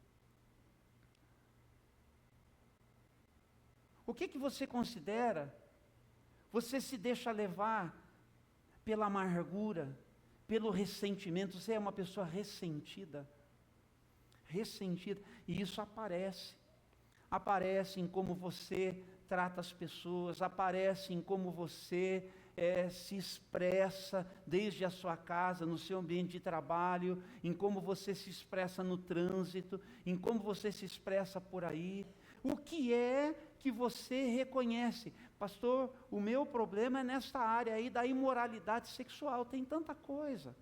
O que você considera? Você se deixa levar pela amargura, pelo ressentimento. Você é uma pessoa ressentida. Ressentida. E isso aparece. Aparece em como você trata as pessoas, aparece em como você se expressa desde a sua casa, no seu ambiente de trabalho, em como você se expressa no trânsito, em como você se expressa por aí. O que é que você reconhece? Pastor, o meu problema é nessa área aí da imoralidade sexual. Tem tanta coisa.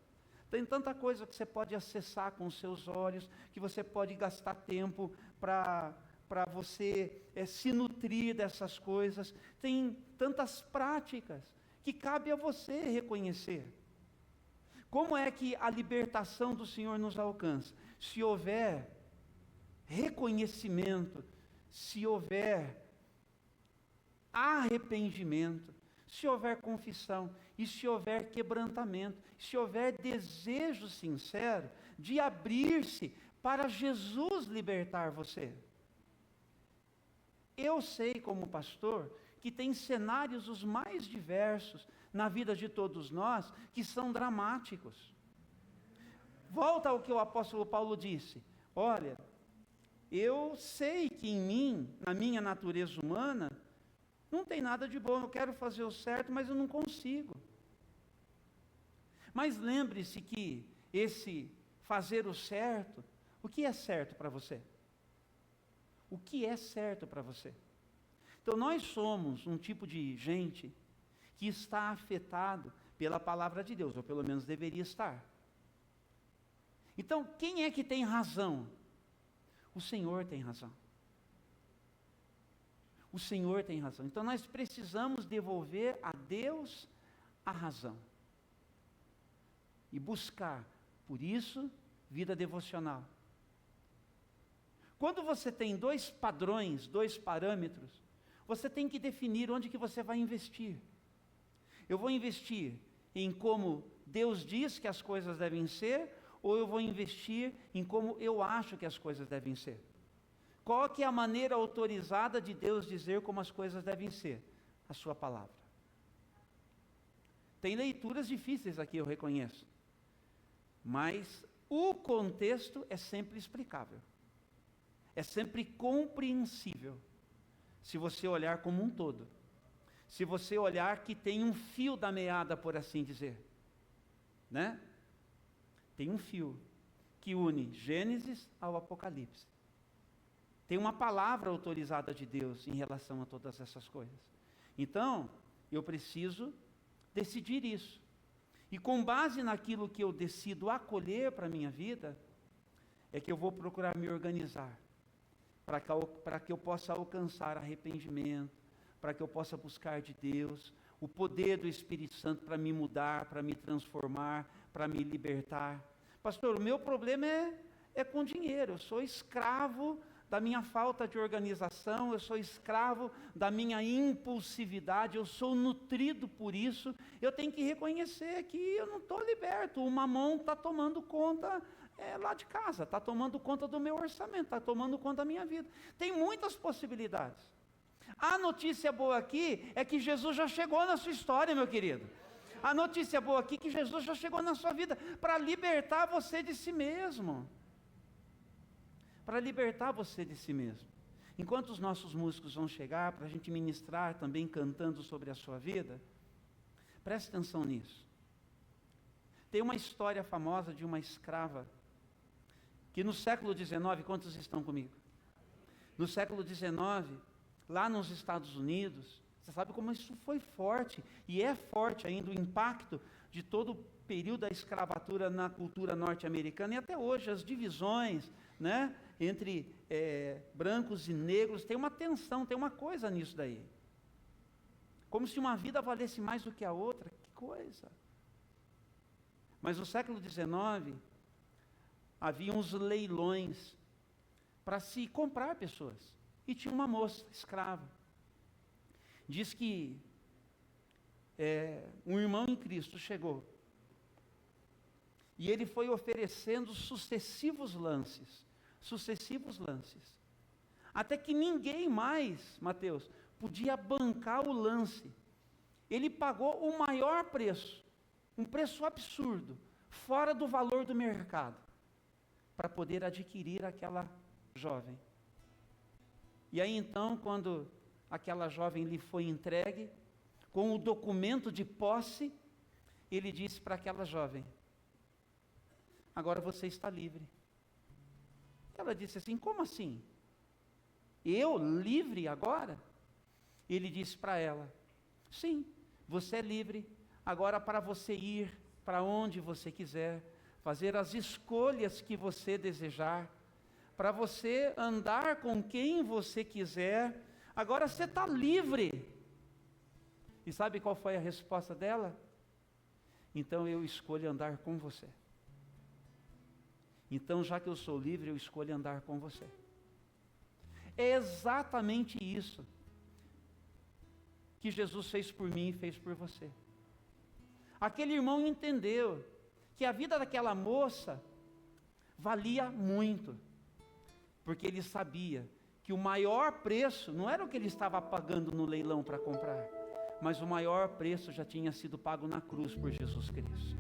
Tem tanta coisa que você pode acessar com os seus olhos, que você pode gastar tempo para você se nutrir dessas coisas. Tem tantas práticas que cabe a você reconhecer. Como é que a libertação do Senhor nos alcança? Se houver reconhecimento, se houver arrependimento, se houver confissão, e se houver quebrantamento, se houver desejo sincero de abrir-se para Jesus libertar você. Eu sei como pastor que tem cenários os mais diversos na vida de todos nós que são dramáticos. Volta ao que o apóstolo Paulo disse. Olha, eu sei que em mim, na minha natureza humana, não tem nada de bom. Eu quero fazer o certo, mas eu não consigo. Mas lembre-se que esse fazer o certo, o que é certo para você? O que é certo para você? Então nós somos um tipo de gente que está afetado pela palavra de Deus, ou pelo menos deveria estar. Então quem é que tem razão? O Senhor tem razão. O Senhor tem razão. Então nós precisamos devolver a Deus a razão. E buscar, por isso, vida devocional. Quando você tem dois padrões, dois parâmetros, você tem que definir onde que você vai investir. Eu vou investir em como Deus diz que as coisas devem ser, ou eu vou investir em como eu acho que as coisas devem ser? Qual que é a maneira autorizada de Deus dizer como as coisas devem ser? A sua palavra. Tem leituras difíceis aqui, eu reconheço. Mas o contexto é sempre explicável. É sempre compreensível. Se você olhar como um todo. Se você olhar que tem um fio da meada, por assim dizer. Né? Tem um fio que une Gênesis ao Apocalipse. Tem uma palavra autorizada de Deus em relação a todas essas coisas. Então, eu preciso decidir isso. E com base naquilo que eu decido acolher para a minha vida, é que eu vou procurar me organizar, para que eu possa alcançar arrependimento, para que eu possa buscar de Deus, o poder do Espírito Santo para me mudar, para me transformar, para me libertar. Pastor, o meu problema é com dinheiro, eu sou escravo da minha falta de organização, eu sou escravo da minha impulsividade, eu sou nutrido por isso, eu tenho que reconhecer que eu não estou liberto, o mamão está tomando conta lá de casa, está tomando conta do meu orçamento, está tomando conta da minha vida. Tem muitas possibilidades. A notícia boa aqui é que Jesus já chegou na sua história, meu querido. A notícia boa aqui é que Jesus já chegou na sua vida para libertar você de si mesmo. Para libertar você de si mesmo. Enquanto os nossos músicos vão chegar para a gente ministrar também cantando sobre a sua vida, preste atenção nisso. Tem uma história famosa de uma escrava que no século XIX, quantos estão comigo? No século XIX, lá nos Estados Unidos, você sabe como isso foi forte, e é forte ainda o impacto de todo o período da escravatura na cultura norte-americana, e até hoje as divisões, né, entre brancos e negros, tem uma tensão, tem uma coisa nisso daí. Como se uma vida valesse mais do que a outra, que coisa. Mas no século XIX, havia uns leilões para se comprar pessoas. E tinha uma moça escrava. Diz que um irmão em Cristo chegou. E ele foi oferecendo sucessivos lances. Até que ninguém mais, Mateus, podia bancar o lance. Ele pagou o maior preço, um preço absurdo, fora do valor do mercado, para poder adquirir aquela jovem. E aí então, quando aquela jovem lhe foi entregue, com o documento de posse, ele disse para aquela jovem: agora você está livre. Ela disse assim: como assim? Eu livre agora? Ele disse para ela: sim, você é livre, agora para você ir para onde você quiser, fazer as escolhas que você desejar, para você andar com quem você quiser, agora você está livre. E sabe qual foi a resposta dela? Então eu escolho andar com você. Então, já que eu sou livre, eu escolho andar com você. É exatamente isso que Jesus fez por mim e fez por você. Aquele irmão entendeu que a vida daquela moça valia muito, porque ele sabia que o maior preço não era o que ele estava pagando no leilão para comprar, mas o maior preço já tinha sido pago na cruz por Jesus Cristo.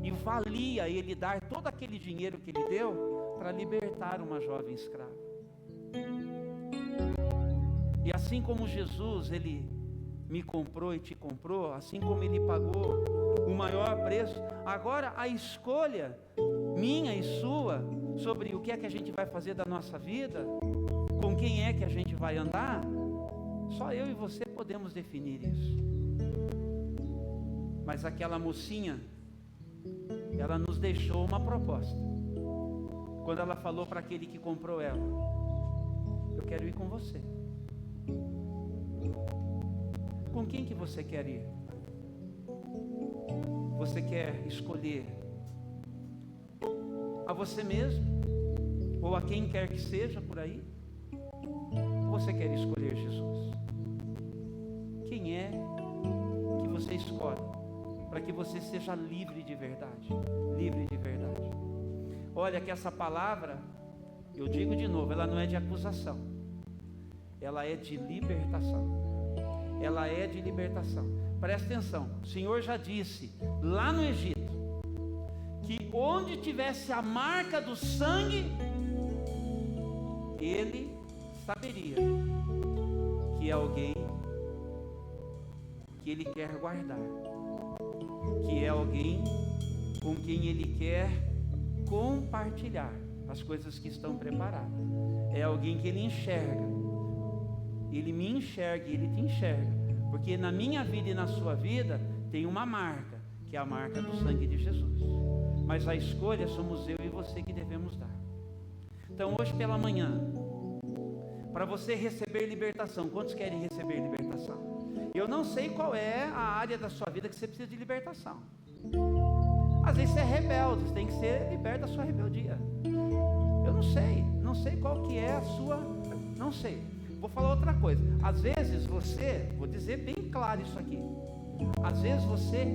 E valia ele dar todo aquele dinheiro que ele deu para libertar uma jovem escrava. E assim como Jesus, ele me comprou e te comprou, assim como ele pagou o maior preço, agora a escolha minha e sua sobre o que é que a gente vai fazer da nossa vida, com quem é que a gente vai andar, só eu e você podemos definir isso. Mas aquela mocinha, ela nos deixou uma proposta. Quando ela falou para aquele que comprou ela: eu quero ir com você. Com quem que você quer ir? Você quer escolher a você mesmo? Ou a quem quer que seja por aí? Ou você quer escolher Jesus? Quem é que você escolhe para que você seja livre de verdade? Livre de verdade. Olha que essa palavra, eu digo de novo, ela não é de acusação, ela é de libertação. Ela é de libertação. Presta atenção, o Senhor já disse lá no Egito que onde tivesse a marca do sangue, ele saberia que é alguém que ele quer guardar, que é alguém com quem ele quer compartilhar as coisas que estão preparadas. É alguém que ele enxerga. Ele me enxerga e ele te enxerga, porque na minha vida e na sua vida tem uma marca, que é a marca do sangue de Jesus. Mas a escolha somos eu e você que devemos dar. Então hoje pela manhã, para você receber libertação, quantos querem receber libertação? Eu não sei qual é a área da sua vida que você precisa de libertação. Às vezes você é rebelde, você tem que ser liberto da sua rebeldia. Eu não sei qual que é a sua, não sei. Vou falar outra coisa. Às vezes você, vou dizer bem claro isso aqui, às vezes você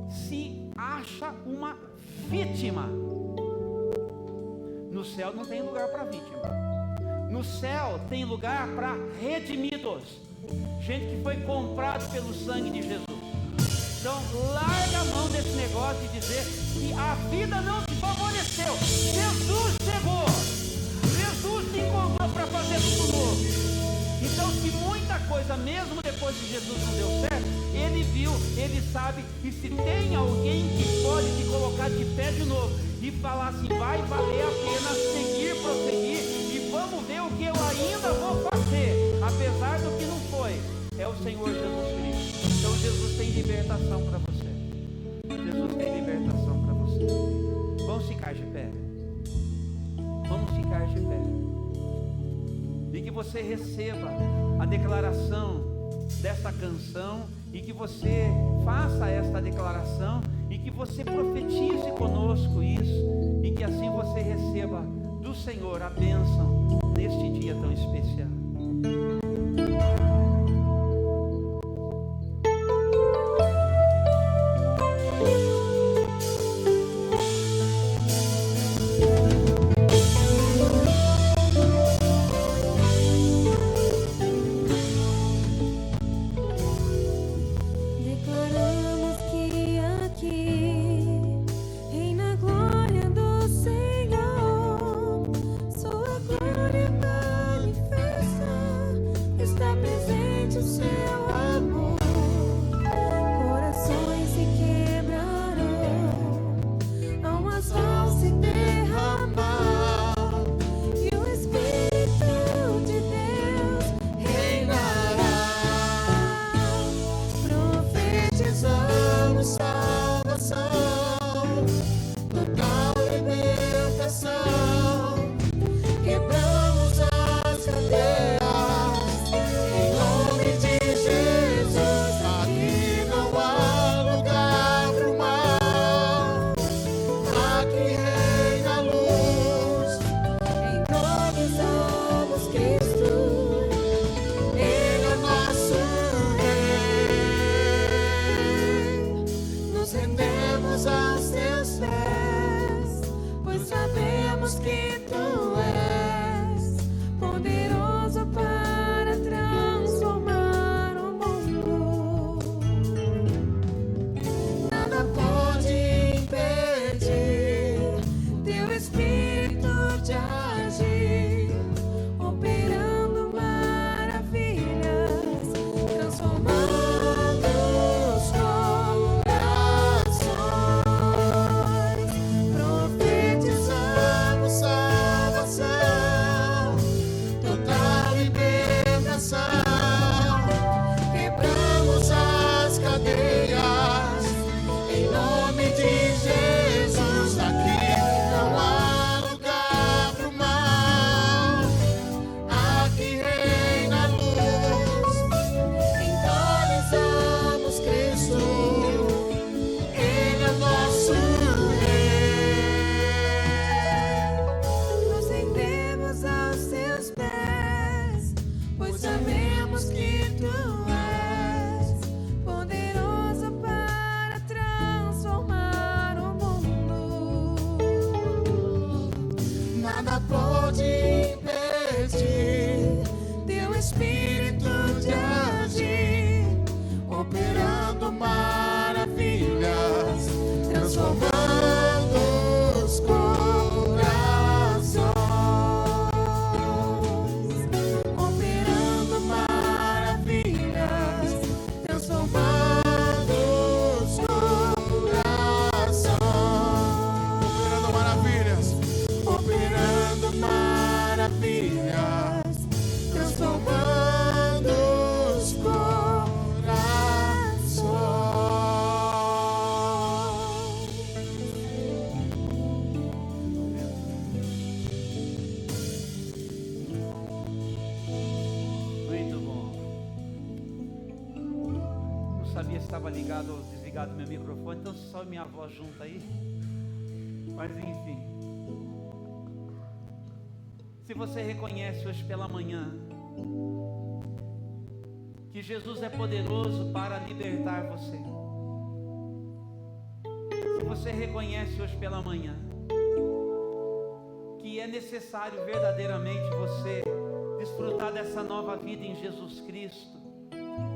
se acha uma vítima. No céu não tem lugar para vítima. No céu tem lugar para redimidos, gente que foi comprado pelo sangue de Jesus. Então larga a mão desse negócio de dizer que a vida não te favoreceu. Jesus chegou, Jesus te encontrou para fazer tudo novo. Então, se muita coisa, mesmo depois que Jesus não deu certo, ele viu, ele sabe, e se tem alguém que pode te colocar de pé de novo e falar assim: vai valer a pena seguir, prosseguir, e vamos ver o que eu ainda vou fazer, apesar do que não foi, é o Senhor Jesus Cristo. Então Jesus tem libertação para você. Jesus tem libertação para você. Vamos ficar de pé. Vamos ficar de pé. E que você receba a declaração desta canção, e que você faça esta declaração, e que você profetize conosco isso, e que assim você receba do Senhor a bênção neste dia tão especial. Sua glória manifesta Espírito de agir, operando maravilhas, transformando os corações, operando maravilhas, transformando os corações, operando maravilhas, transformando os corações. Muito bom. Não sabia se estava ligado ou desligado meu microfone, então só minha voz junto aí. Mas enfim. Se você reconhece hoje pela manhã que Jesus é poderoso para libertar você, se você reconhece hoje pela manhã que é necessário verdadeiramente você desfrutar dessa nova vida em Jesus Cristo,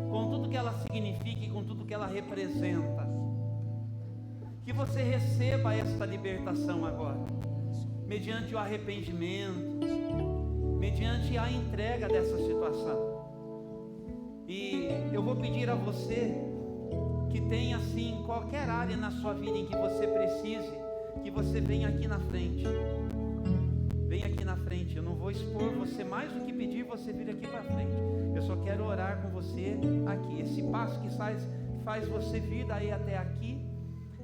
com tudo que ela significa e com tudo que ela representa, que você receba esta libertação agora, mediante o arrependimento, mediante a entrega dessa situação. E eu vou pedir a você que tem assim qualquer área na sua vida em que você precise, que você venha aqui na frente. Venha aqui na frente. Eu não vou expor você mais do que pedir você vir aqui para frente. Eu só quero orar com você aqui. Esse passo que faz você vir daí até aqui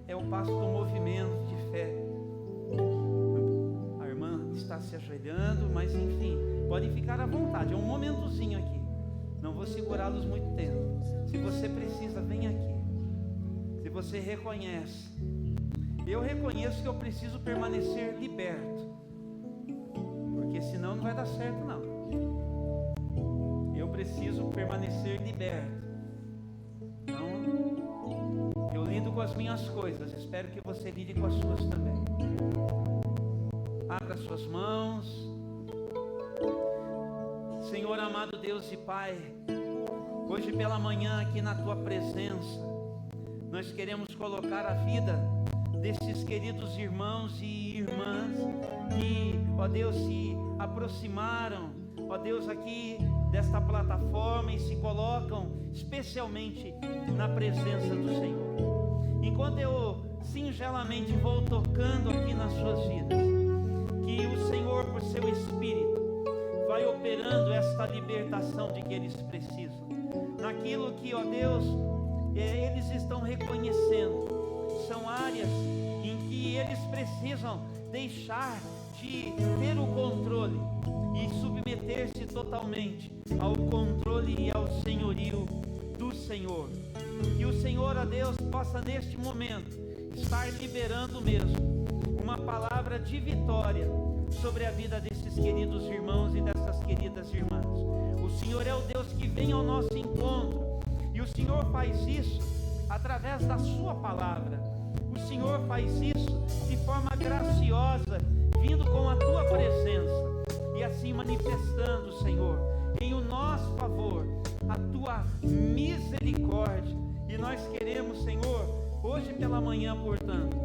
é o passo do movimento de fé. A irmã está se ajoelhando, mas enfim, podem ficar à vontade. É um momentozinho aqui. Não vou segurá-los muito tempo. Se você precisa, vem aqui. Se você reconhece, eu reconheço que eu preciso permanecer liberto, porque senão não vai dar certo não. Eu preciso permanecer liberto. Então, eu lido com as minhas coisas, espero que você lide com as suas também. Abra suas mãos. Senhor amado Deus e Pai, hoje pela manhã aqui na Tua presença, nós queremos colocar a vida desses queridos irmãos e irmãs que, ó Deus, se aproximaram, ó Deus, aqui desta plataforma e se colocam especialmente na presença do Senhor. Enquanto eu singelamente vou tocando aqui nas suas vidas, que o Senhor, por seu Espírito, vai operando esta libertação de que eles precisam, naquilo que, ó Deus, eles estão reconhecendo, são áreas em que eles precisam deixar de ter o controle e submeter-se totalmente ao controle e ao senhorio do Senhor. Que o Senhor, ó Deus, possa neste momento estar liberando mesmo uma palavra de vitória sobre a vida desses queridos irmãos e dessas queridas irmãs. O Senhor é o Deus que vem ao nosso encontro, e o Senhor faz isso através da sua palavra. O Senhor faz isso de forma graciosa, vindo com a tua presença e assim manifestando, Senhor, em o nosso favor a tua misericórdia. E nós queremos, Senhor, hoje pela manhã, portanto,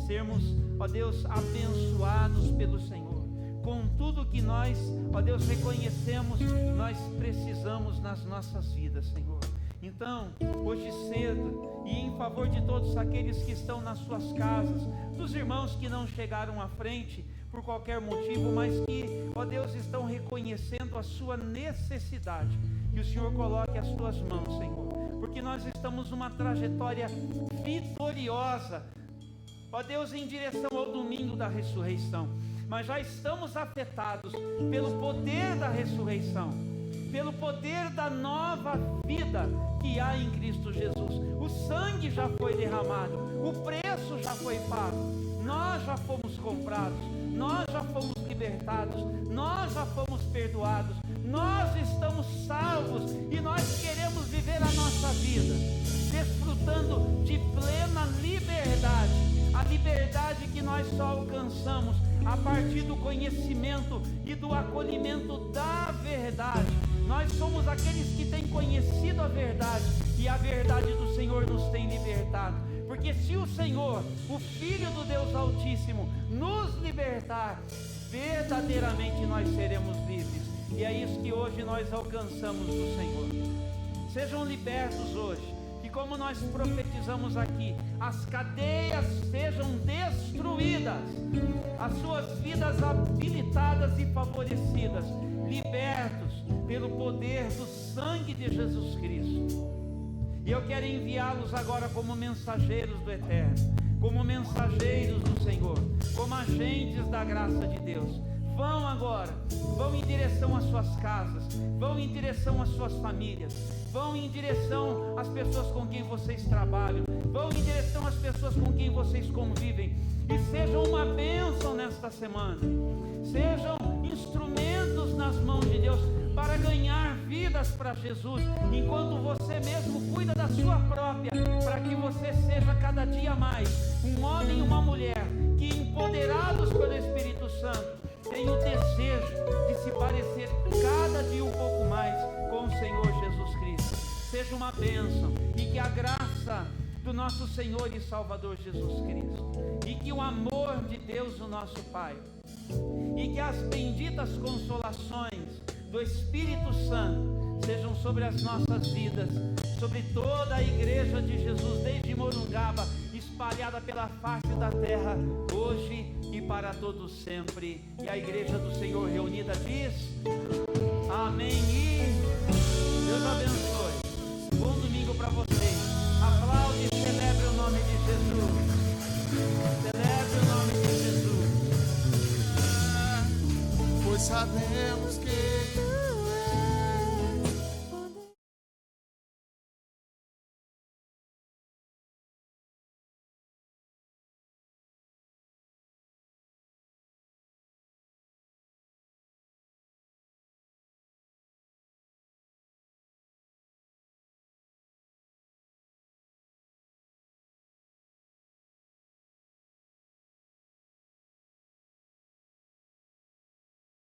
sermos, ó Deus, abençoados pelo Senhor com tudo que nós, ó Deus, reconhecemos, nós precisamos nas nossas vidas, Senhor. Então, hoje cedo, e em favor de todos aqueles que estão nas suas casas, dos irmãos que não chegaram à frente por qualquer motivo, mas que, ó Deus, estão reconhecendo a sua necessidade, que o Senhor coloque as suas mãos, Senhor, porque nós estamos numa trajetória vitoriosa, ó Deus, em direção ao domingo da ressurreição, mas já estamos afetados pelo poder da ressurreição, pelo poder da nova vida que há em Cristo Jesus. O sangue já foi derramado, o preço já foi pago, nós já fomos comprados, nós já fomos libertados, nós já fomos perdoados, nós estamos salvos e nós queremos viver a nossa vida desfrutando de plena liberdade, a liberdade que nós só alcançamos a partir do conhecimento e do acolhimento da verdade. Nós somos aqueles que têm conhecido a verdade, e a verdade do Senhor nos tem libertado. Porque se o Senhor, o Filho do Deus Altíssimo, nos libertar, verdadeiramente nós seremos livres. E é isso que hoje nós alcançamos do Senhor. Sejam libertos hoje, que como nós profetizamos aqui, as cadeias sejam destruídas, as suas vidas habilitadas e favorecidas, libertos pelo poder do sangue de Jesus Cristo. E eu quero enviá-los agora como mensageiros do Eterno, como mensageiros do Senhor, como agentes da graça de Deus. Vão agora, vão em direção às suas casas, vão em direção às suas famílias, vão em direção às pessoas com quem vocês trabalham, vão em direção às pessoas com quem vocês convivem, e sejam uma bênção nesta semana, sejam instrumentos nas mãos de Deus para ganhar vidas para Jesus, enquanto você mesmo cuida da sua própria, para que você seja cada dia mais um homem e uma mulher que, empoderados pelo Espírito Santo, tem o desejo de se parecer cada dia um pouco mais com o Senhor Jesus Cristo. Seja uma bênção, e que a graça do nosso Senhor e Salvador Jesus Cristo, e que o amor de Deus, o nosso Pai, e que as benditas consolações do Espírito Santo sejam sobre as nossas vidas, sobre toda a igreja de Jesus, desde Morungaba, espalhada pela face da terra, hoje e para todos sempre. E a igreja do Senhor reunida diz: amém. E Deus abençoe. Bom domingo para vocês. Aplaude e celebre o nome de Jesus. Celebre o nome de Jesus. Pois sabemos que